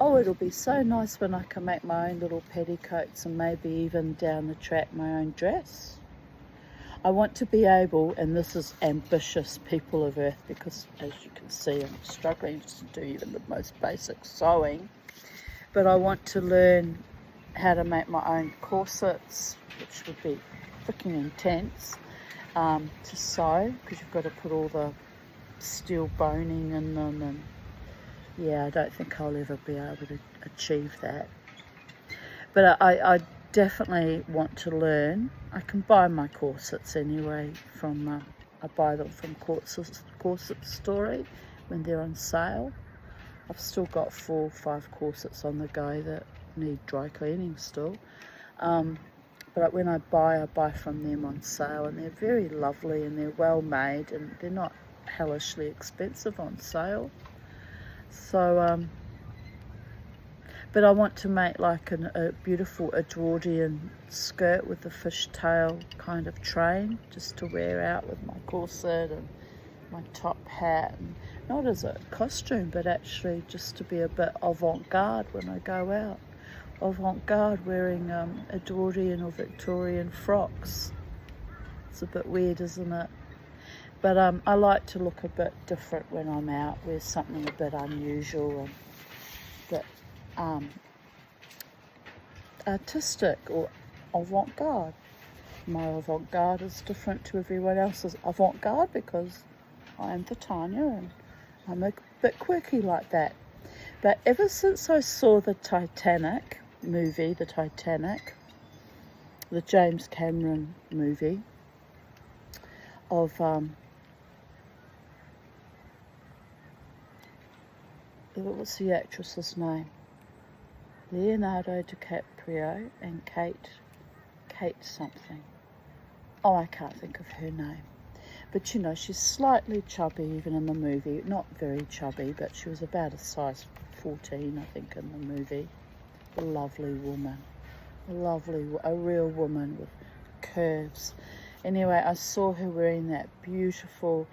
And it'll be so nice when I can make my own little petticoats, and maybe even down the track my own dress. I want to be able, and this is ambitious, people of Earth, because as you can see I'm struggling to do even the most basic sewing, but I want to learn how to make my own corsets, which would be freaking intense to sew, because you've got to put all the steel boning in them, and I don't think I'll ever be able to achieve that. But I definitely want to learn. I can buy my corsets anyway I buy them from Corset Story when they're on sale. I've still got 4 or 5 corsets on the go that need dry cleaning still. But when I buy from them on sale, and they're very lovely and they're well made, and they're not hellishly expensive on sale. So, but I want to make like a beautiful Edwardian skirt with a fishtail kind of train, just to wear out with my corset and my top hat, and not as a costume, but actually just to be a bit avant-garde when I go out. avant-garde wearing Edwardian or Victorian frocks. It's a bit weird, isn't it? But I like to look a bit different when I'm out, wear something a bit unusual and a bit artistic or avant-garde. My avant-garde is different to everyone else's avant-garde because I am the Tanya and I'm a bit quirky like that. But ever since I saw the Titanic movie, the James Cameron movie of what's the actress's name? Leonardo DiCaprio and Kate something. Oh, I can't think of her name. But you know, she's slightly chubby even in the movie. Not very chubby, but she was about a size 14, I think, in the movie. A lovely woman. A real woman with curves. Anyway, I saw her wearing that beautiful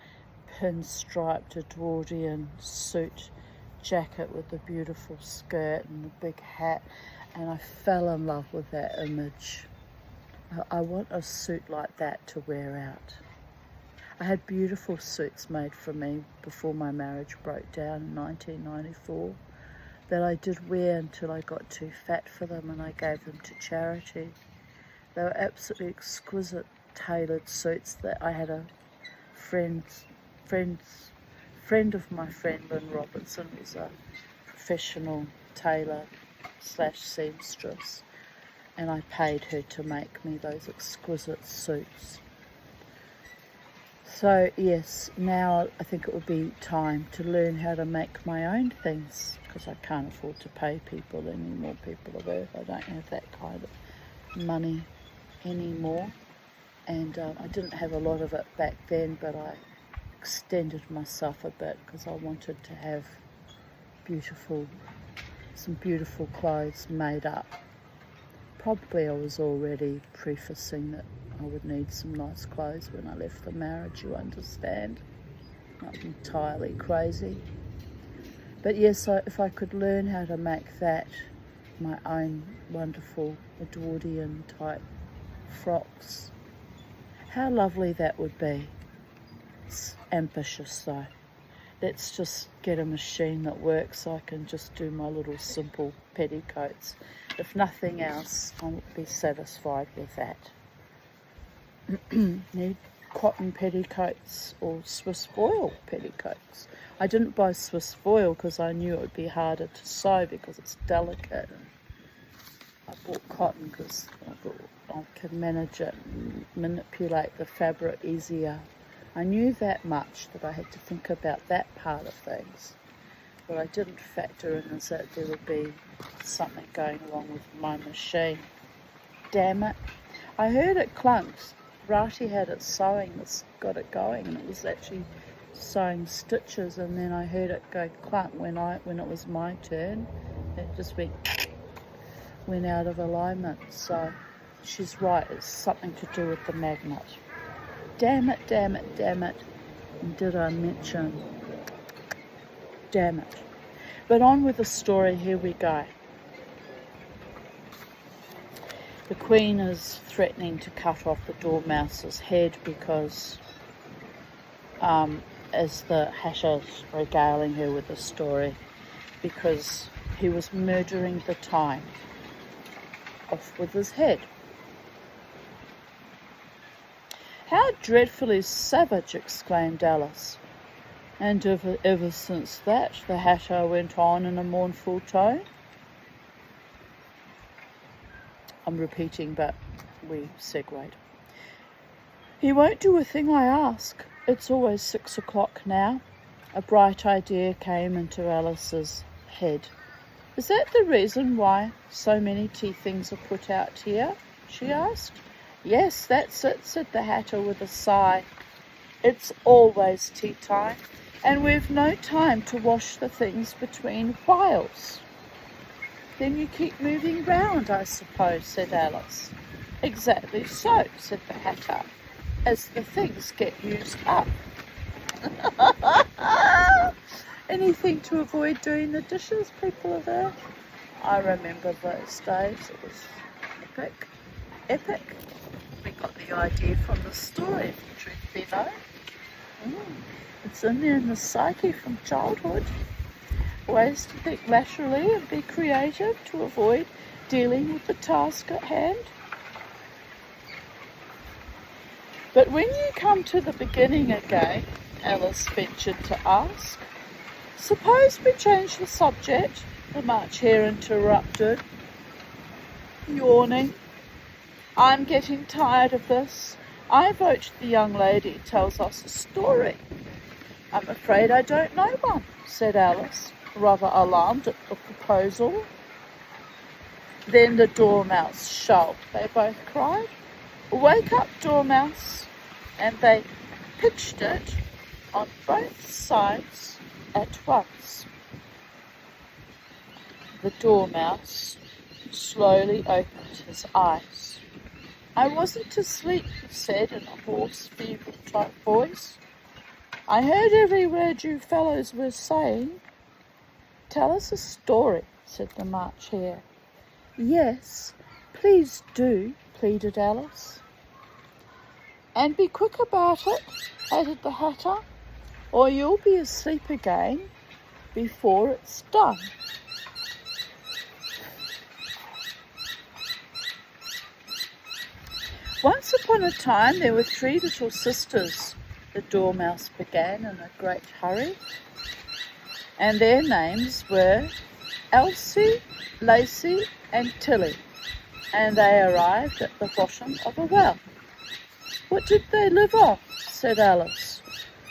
pinstriped Edwardian suit jacket with the beautiful skirt and the big hat, and I fell in love with that image. I want a suit like that to wear out. I had beautiful suits made for me before my marriage broke down in 1994 that I did wear until I got too fat for them and I gave them to charity. They were absolutely exquisite tailored suits that I had a friend of my friend Lynn Robertson was a professional tailor / seamstress, and I paid her to make me those exquisite suits. So yes, now I think it would be time to learn how to make my own things because I can't afford to pay people anymore, people of Earth. I don't have that kind of money anymore, and I didn't have a lot of it back then, but I extended myself a bit because I wanted to have some beautiful clothes made up. Probably I was already prefacing that I would need some nice clothes when I left the marriage, you understand. Not entirely crazy. But yes, if I could learn how to make that, my own wonderful Edwardian type frocks, how lovely that would be. It's ambitious though. Let's just get a machine that works so I can just do my little simple petticoats. If nothing else, I'll be satisfied with that. Need cotton petticoats or Swiss foil petticoats. I didn't buy Swiss foil because I knew it would be harder to sew because it's delicate. I bought cotton because I can manage it and manipulate the fabric easier. I knew that much, that I had to think about that part of things. What I didn't factor in is that there would be something going wrong with my machine. Damn it. I heard it clunked. Rati had it sewing, that's got it going, and it was actually sewing stitches, and then I heard it go clunk when it was my turn. It just went out of alignment. So she's right, it's something to do with the magnet. Damn it. And did I mention? Damn it. But on with the story, here we go. The Queen is threatening to cut off the Dormouse's head because, as the Hatter's regaling her with the story, because he was murdering the time. Off with his head. How dreadfully savage, exclaimed Alice. And ever since that, the Hatter went on in a mournful tone. I'm repeating, but we segued. He won't do a thing I ask. It's always 6 o'clock now. A bright idea came into Alice's head. Is that the reason why so many tea things are put out here? She asked. Yes, that's it, said the Hatter with a sigh. It's always tea time, and we've no time to wash the things between whiles. Then you keep moving round, I suppose, said Alice. Exactly so, said the Hatter, as the things get used up. Anything to avoid doing the dishes, people of Earth? I remember those days. It was epic. Epic. We got the idea from the story, if the truth be known. It's in there in the psyche from childhood. Ways to think laterally and be creative to avoid dealing with the task at hand. But when you come to the beginning again, Alice ventured to ask. Suppose we change the subject, the March Hare interrupted, yawning. I'm getting tired of this. I vote the young lady tells us a story. I'm afraid I don't know one, said Alice, rather alarmed at the proposal. Then the Dormouse shall, they both cried. Wake up, Dormouse. And they pitched it on both sides at once. The Dormouse slowly opened his eyes. I wasn't asleep, he said in a hoarse, feeble-type voice. I heard every word you fellows were saying. Tell us a story, said the March Hare. Yes, please do, pleaded Alice. And be quick about it, added the Hatter, or you'll be asleep again before it's done. Once upon a time there were 3 little sisters, the Dormouse began in a great hurry, and their names were Elsie, Lacey and Tilly, and they arrived at the bottom of a well. What did they live on? Said Alice,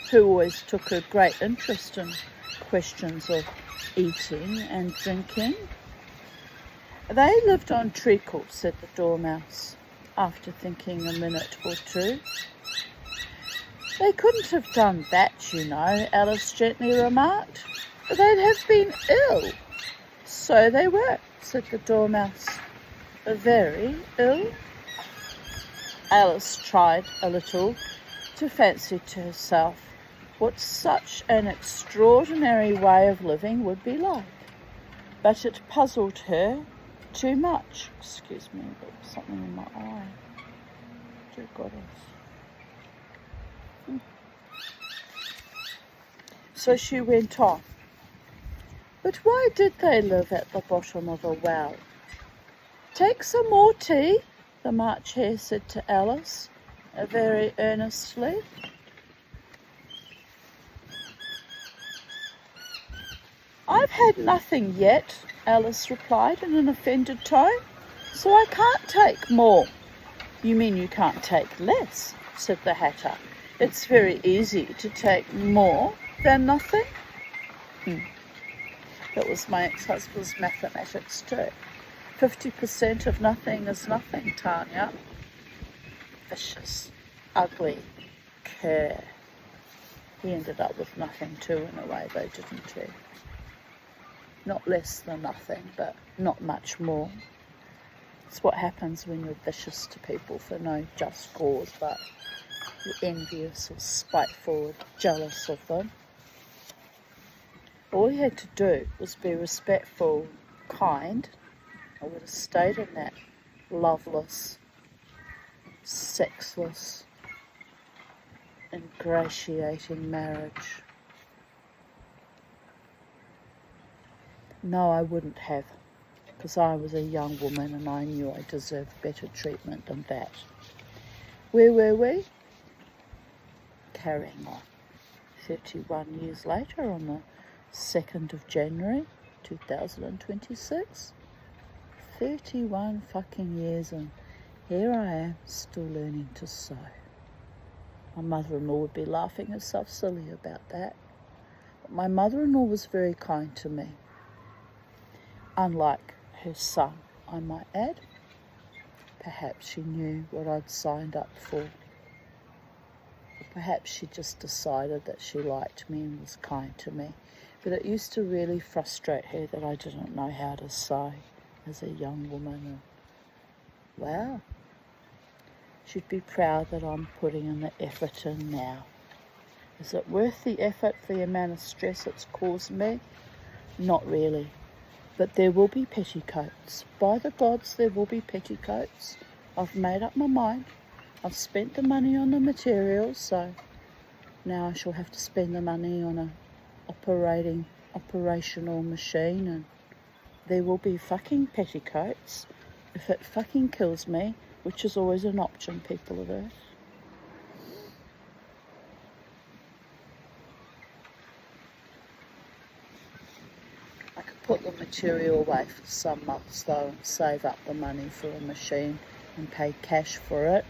who always took a great interest in questions of eating and drinking. They lived on treacle, said the Dormouse, after thinking a minute or two. They couldn't have done that, you know, Alice gently remarked. They'd have been ill. So they were, said the Dormouse. Very ill. Alice tried a little to fancy to herself what such an extraordinary way of living would be like, but it puzzled her too much. Excuse me, there's something in my eye. Dear goddess. So she went on. But why did they live at the bottom of a well? Take some more tea, the March Hare said to Alice, very earnestly. I've had nothing yet, Alice replied in an offended tone, so I can't take more. You mean you can't take less, said the Hatter. It's very easy to take more than nothing. That was my ex-husband's mathematics too. 50% of nothing is nothing, Tanya. Vicious, ugly, cur. He ended up with nothing too in a way, though, didn't he? Not less than nothing, but not much more. It's what happens when you're vicious to people for no just cause, but you're envious or spiteful or jealous of them. All he had to do was be respectful, kind. I would have stayed in that loveless, sexless, ingratiating marriage. No, I wouldn't have, because I was a young woman and I knew I deserved better treatment than that. Where were we? Carrying on. 31 years later, on the 2nd of January 2026. 31 fucking years, and here I am still learning to sew. My mother-in-law would be laughing herself silly about that. But my mother-in-law was very kind to me. Unlike her son, I might add. Perhaps she knew what I'd signed up for. Or perhaps she just decided that she liked me and was kind to me. But it used to really frustrate her that I didn't know how to sew as a young woman. And, wow, she'd be proud that I'm putting in the effort in now. Is it worth the effort for the amount of stress it's caused me? Not really. But there will be petticoats. By the gods, there will be petticoats. I've made up my mind. I've spent the money on the materials, so now I shall have to spend the money on a operational machine, and there will be fucking petticoats if it fucking kills me, which is always an option, people of Earth. I could put the material away for some months though and save up the money for a machine and pay cash for it,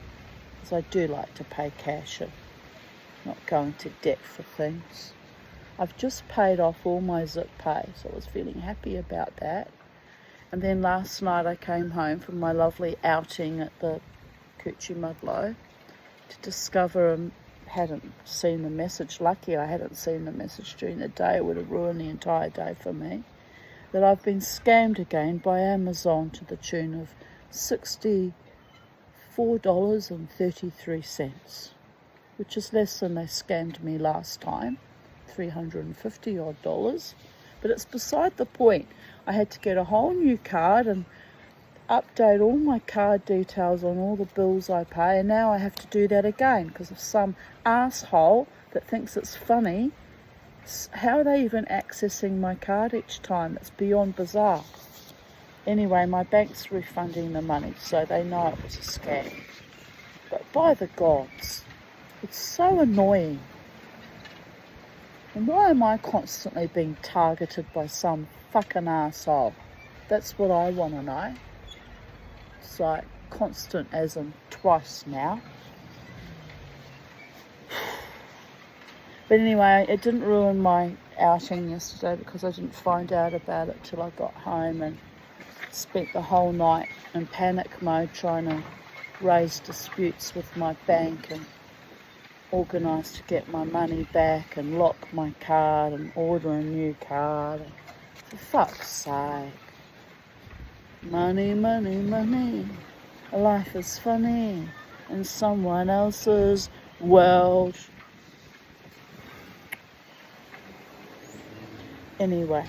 because I do like to pay cash and not go into debt for things. I've just paid off all my Zip Pay, so I was feeling happy about that. And then last night I came home from my lovely outing at the Coochie-Mudlow to discover hadn't seen the message. Lucky I hadn't seen the message during the day. It would have ruined the entire day for me. That I've been scammed again by Amazon to the tune of $64.33, which is less than they scammed me last time, $350 odd. But it's beside the point. I had to get a whole new card and update all my card details on all the bills I pay, and now I have to do that again because of some asshole that thinks it's funny. How are they even accessing my card each time? It's beyond bizarre. Anyway, my bank's refunding the money, so they know it was a scam. But by the gods, it's so annoying. And why am I constantly being targeted by some fucking asshole? That's what I want to know. It's like constant as in twice now. But anyway, it didn't ruin my outing yesterday because I didn't find out about it till I got home and spent the whole night in panic mode trying to raise disputes with my bank and organise to get my money back and lock my card and order a new card. And for fuck's sake. Money, money, money. Life is funny in someone else's world. Anyway.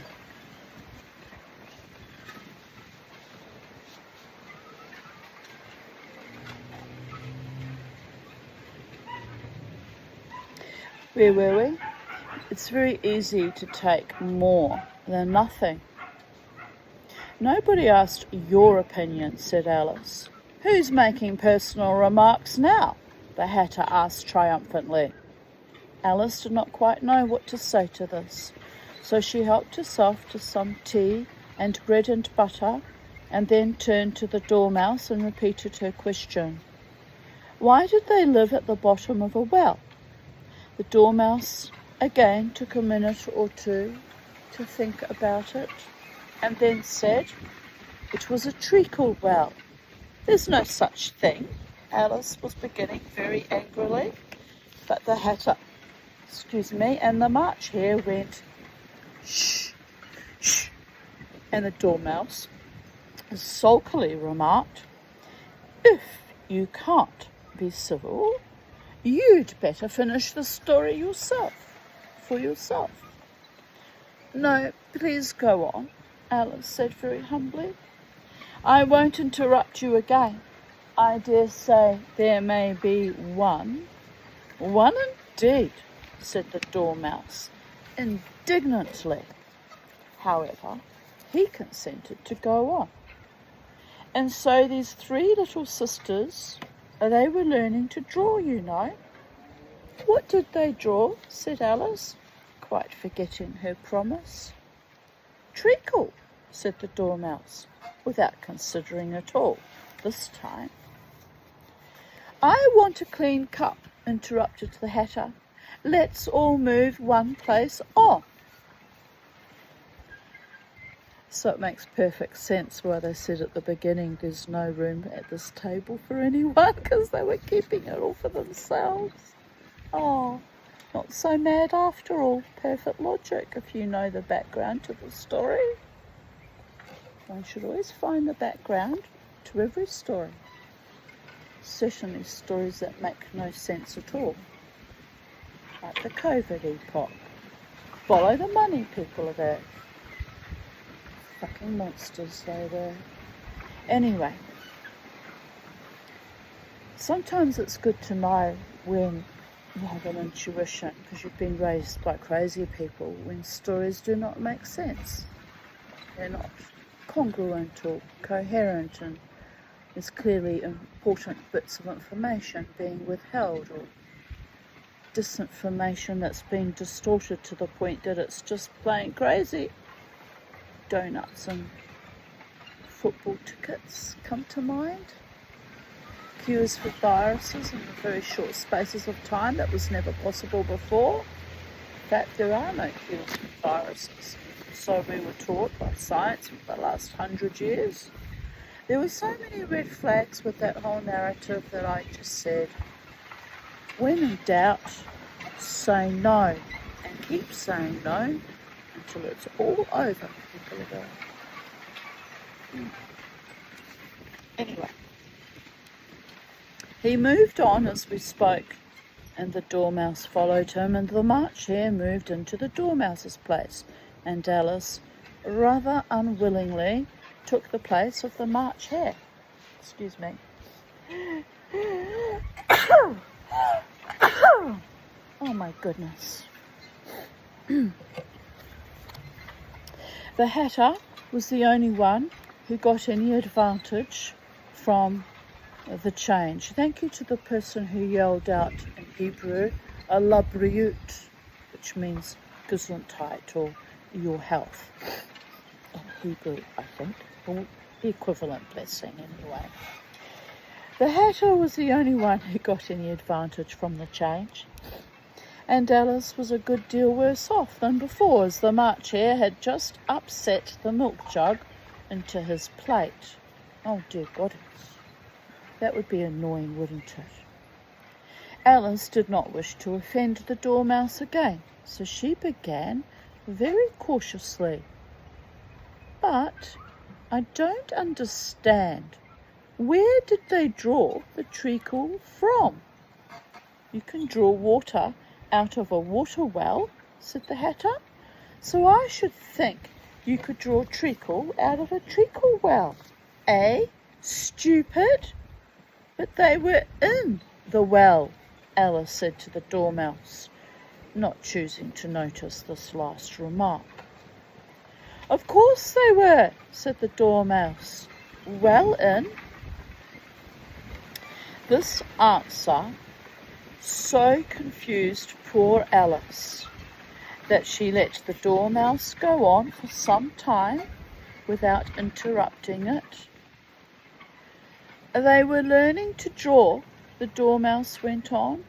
Where were we? It's very easy to take more than nothing. Nobody asked your opinion, said Alice. Who's making personal remarks now? The Hatter asked triumphantly. Alice did not quite know what to say to this, so she helped herself to some tea and bread and butter, and then turned to the Dormouse and repeated her question. Why did they live at the bottom of a well? The Dormouse again took a minute or two to think about it, and then said, it was a treacle well. There's no such thing. Alice was beginning very angrily, but the Hatter, and the March Hare went, shh, shh, and the Dormouse sulkily remarked, if you can't be civil, you'd better finish the story for yourself. No, please go on, Alice said very humbly. I won't interrupt you again. I dare say there may be one. One indeed, said the Dormouse indignantly. However, he consented to go on. And so these three little sisters, they were learning to draw, you know. What did they draw? Said Alice, quite forgetting her promise. Treacle, said the Dormouse, without considering at all this time. I want a clean cup, interrupted the Hatter. Let's all move one place off. So it makes perfect sense why they said at the beginning there's no room at this table for anyone, because they were keeping it all for themselves. Oh, not so mad after all. Perfect logic if you know the background to the story. One should always find the background to every story. Certainly stories that make no sense at all. Like the COVID epoch. Follow the money, people of Earth. Fucking monsters they were. Anyway, sometimes it's good to know when you have an intuition, because you've been raised by crazy people, when stories do not make sense. They're not congruent or coherent, and there's clearly important bits of information being withheld, or disinformation that's been distorted to the point that it's just plain crazy. Donuts and football tickets come to mind. Cures for viruses in very short spaces of time that was never possible before. In fact, there are no cures for viruses. So we were taught by science for the last 100 years. There were so many red flags with that whole narrative that I just said, when in doubt, say no, and keep saying no until it's all over, people are going. Anyway, he moved on as we spoke, and the Dormouse followed him, and the March Hare moved into the Dormouse's place, and Alice, rather unwillingly, took the place of the March Hare. Excuse me. Oh my goodness. The Hatter was the only one who got any advantage from the change. Thank you to the person who yelled out in Hebrew, Allah Briut, which means Gesundheit, or your health. In Hebrew, I think, or the equivalent blessing anyway. The Hatter was the only one who got any advantage from the change, and Alice was a good deal worse off than before, as the March Hare had just upset the milk jug into his plate. Oh dear goddess, that would be annoying, wouldn't it? Alice did not wish to offend the Dormouse again, so she began very cautiously. But I don't understand. Where did they draw the treacle from? You can draw water out of a water well, said the Hatter. So I should think you could draw treacle out of a treacle well. Eh? Stupid? But they were in the well, Alice said to the Dormouse, not choosing to notice this last remark. Of course they were, said the Dormouse. Well in. This answer so confused poor Alice that she let the Dormouse go on for some time without interrupting it. They were learning to draw, the Dormouse went on,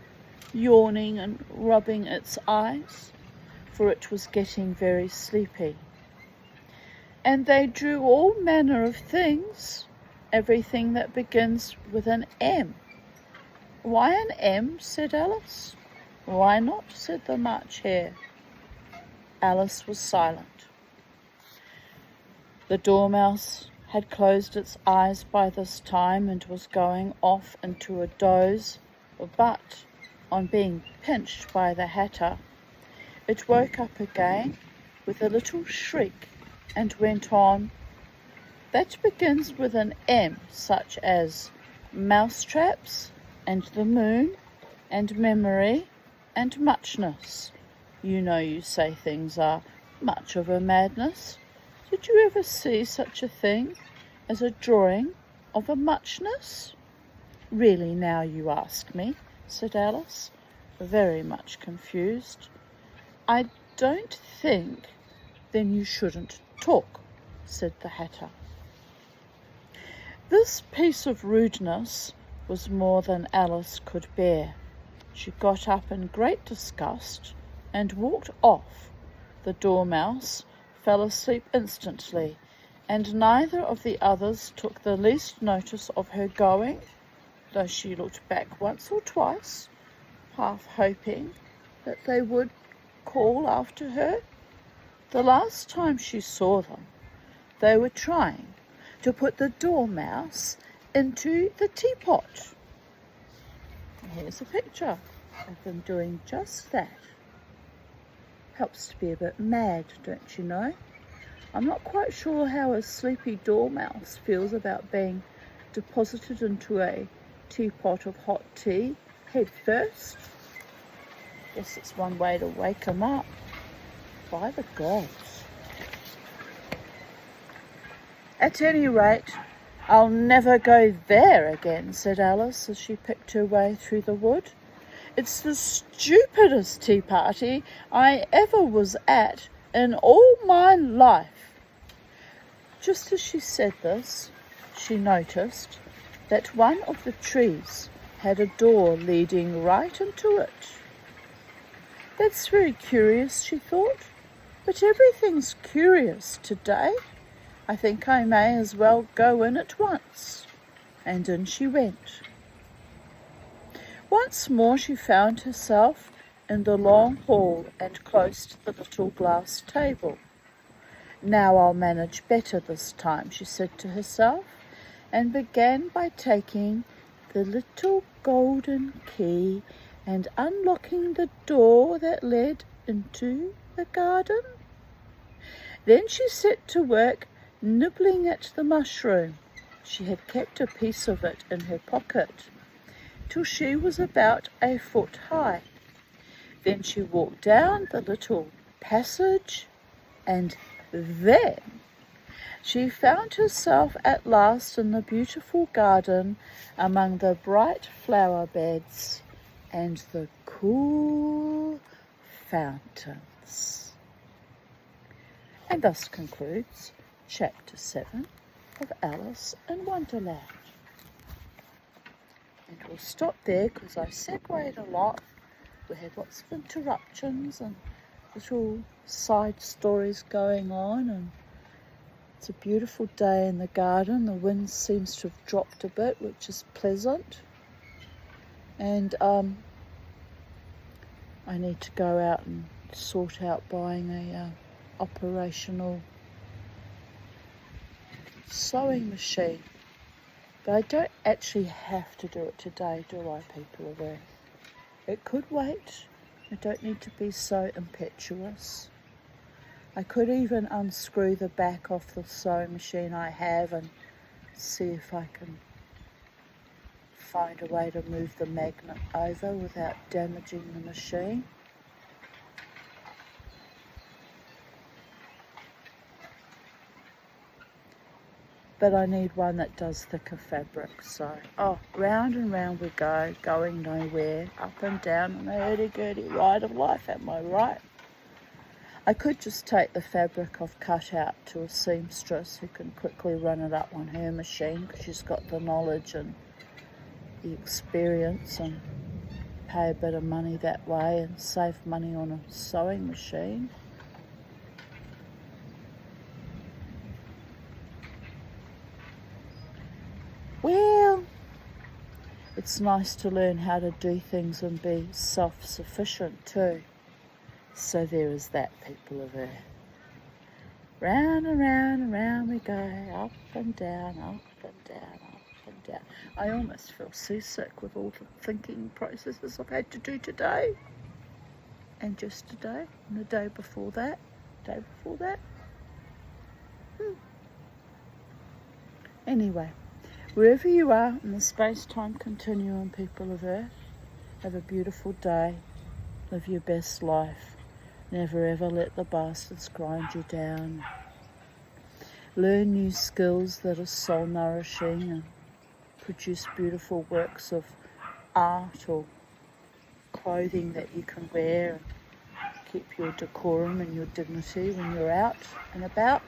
yawning and rubbing its eyes, for it was getting very sleepy. And they drew all manner of things, everything that begins with an M. Why an M? Said Alice. Why not? Said the March Hare. Alice was silent. The Dormouse had closed its eyes by this time and was going off into a doze, but on being pinched by the Hatter, it woke up again with a little shriek and went on, that begins with an M, such as mousetraps and the moon and memory and muchness. You know you say things are much of a madness. Did you ever see such a thing as a drawing of a muchness? Really now you ask me, said Alice, very much confused. I don't think. Then you shouldn't talk, said the Hatter. This piece of rudeness was more than Alice could bear. She got up in great disgust and walked off. The Dormouse fell asleep instantly, and neither of the others took the least notice of her going, though she looked back once or twice, half hoping that they would call after her. The last time she saw them, they were trying to put the Dormouse into the teapot. Here's a picture of them doing just that. Helps to be a bit mad, don't you know? I'm not quite sure how a sleepy dormouse feels about being deposited into a teapot of hot tea head first. Guess it's one way to wake him up. By the gods. At any rate, I'll never go there again, said Alice as she picked her way through the wood. It's the stupidest tea party I ever was at in all my life. Just as she said this, she noticed that one of the trees had a door leading right into it. That's very curious, she thought, but everything's curious today. I think I may as well go in at once. And in she went. Once more she found herself in the long hall and close to the little glass table. Now I'll manage better this time, she said to herself, and began by taking the little golden key and unlocking the door that led into the garden. Then she set to work nibbling at the mushroom. She had kept a piece of it in her pocket till she was about a foot high. Then she walked down the little passage, and then she found herself at last in the beautiful garden among the bright flower beds and the cool fountains. And thus concludes Chapter 7 of Alice in Wonderland. And we'll stop there because I segued a lot. We had lots of interruptions and little side stories going on, and it's a beautiful day in the garden. The wind seems to have dropped a bit, which is pleasant. And I need to go out and sort out buying a operational sewing machine. But I don't actually have to do it today, do I, people of Earth? It could wait. I don't need to be so impetuous. I could even unscrew the back off the sewing machine I have and see if I can find a way to move the magnet over without damaging the machine. But I need one that does thicker fabric, so round and round we go, going nowhere, up and down on a hurdy-gurdy ride of life, am I right? I could just take the fabric I've cut out to a seamstress who can quickly run it up on her machine because she's got the knowledge and the experience, and pay a bit of money that way and save money on a sewing machine. Well, it's nice to learn how to do things and be self-sufficient too. So there is that, people of Earth. Round and round and round we go, up and down, up and down, up and down. I almost feel seasick with all the thinking processes I've had to do today. And just today, and the day before that, Anyway. Wherever you are in the space-time continuum, people of Earth, have a beautiful day. Live your best life. Never ever let the bastards grind you down. Learn new skills that are soul-nourishing and produce beautiful works of art or clothing that you can wear and keep your decorum and your dignity when you're out and about.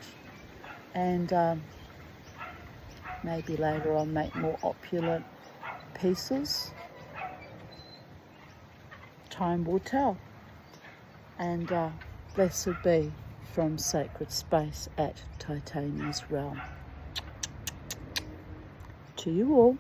And maybe later on make more opulent pieces. Time will tell. And blessed be from sacred space at Titania's realm. To you all.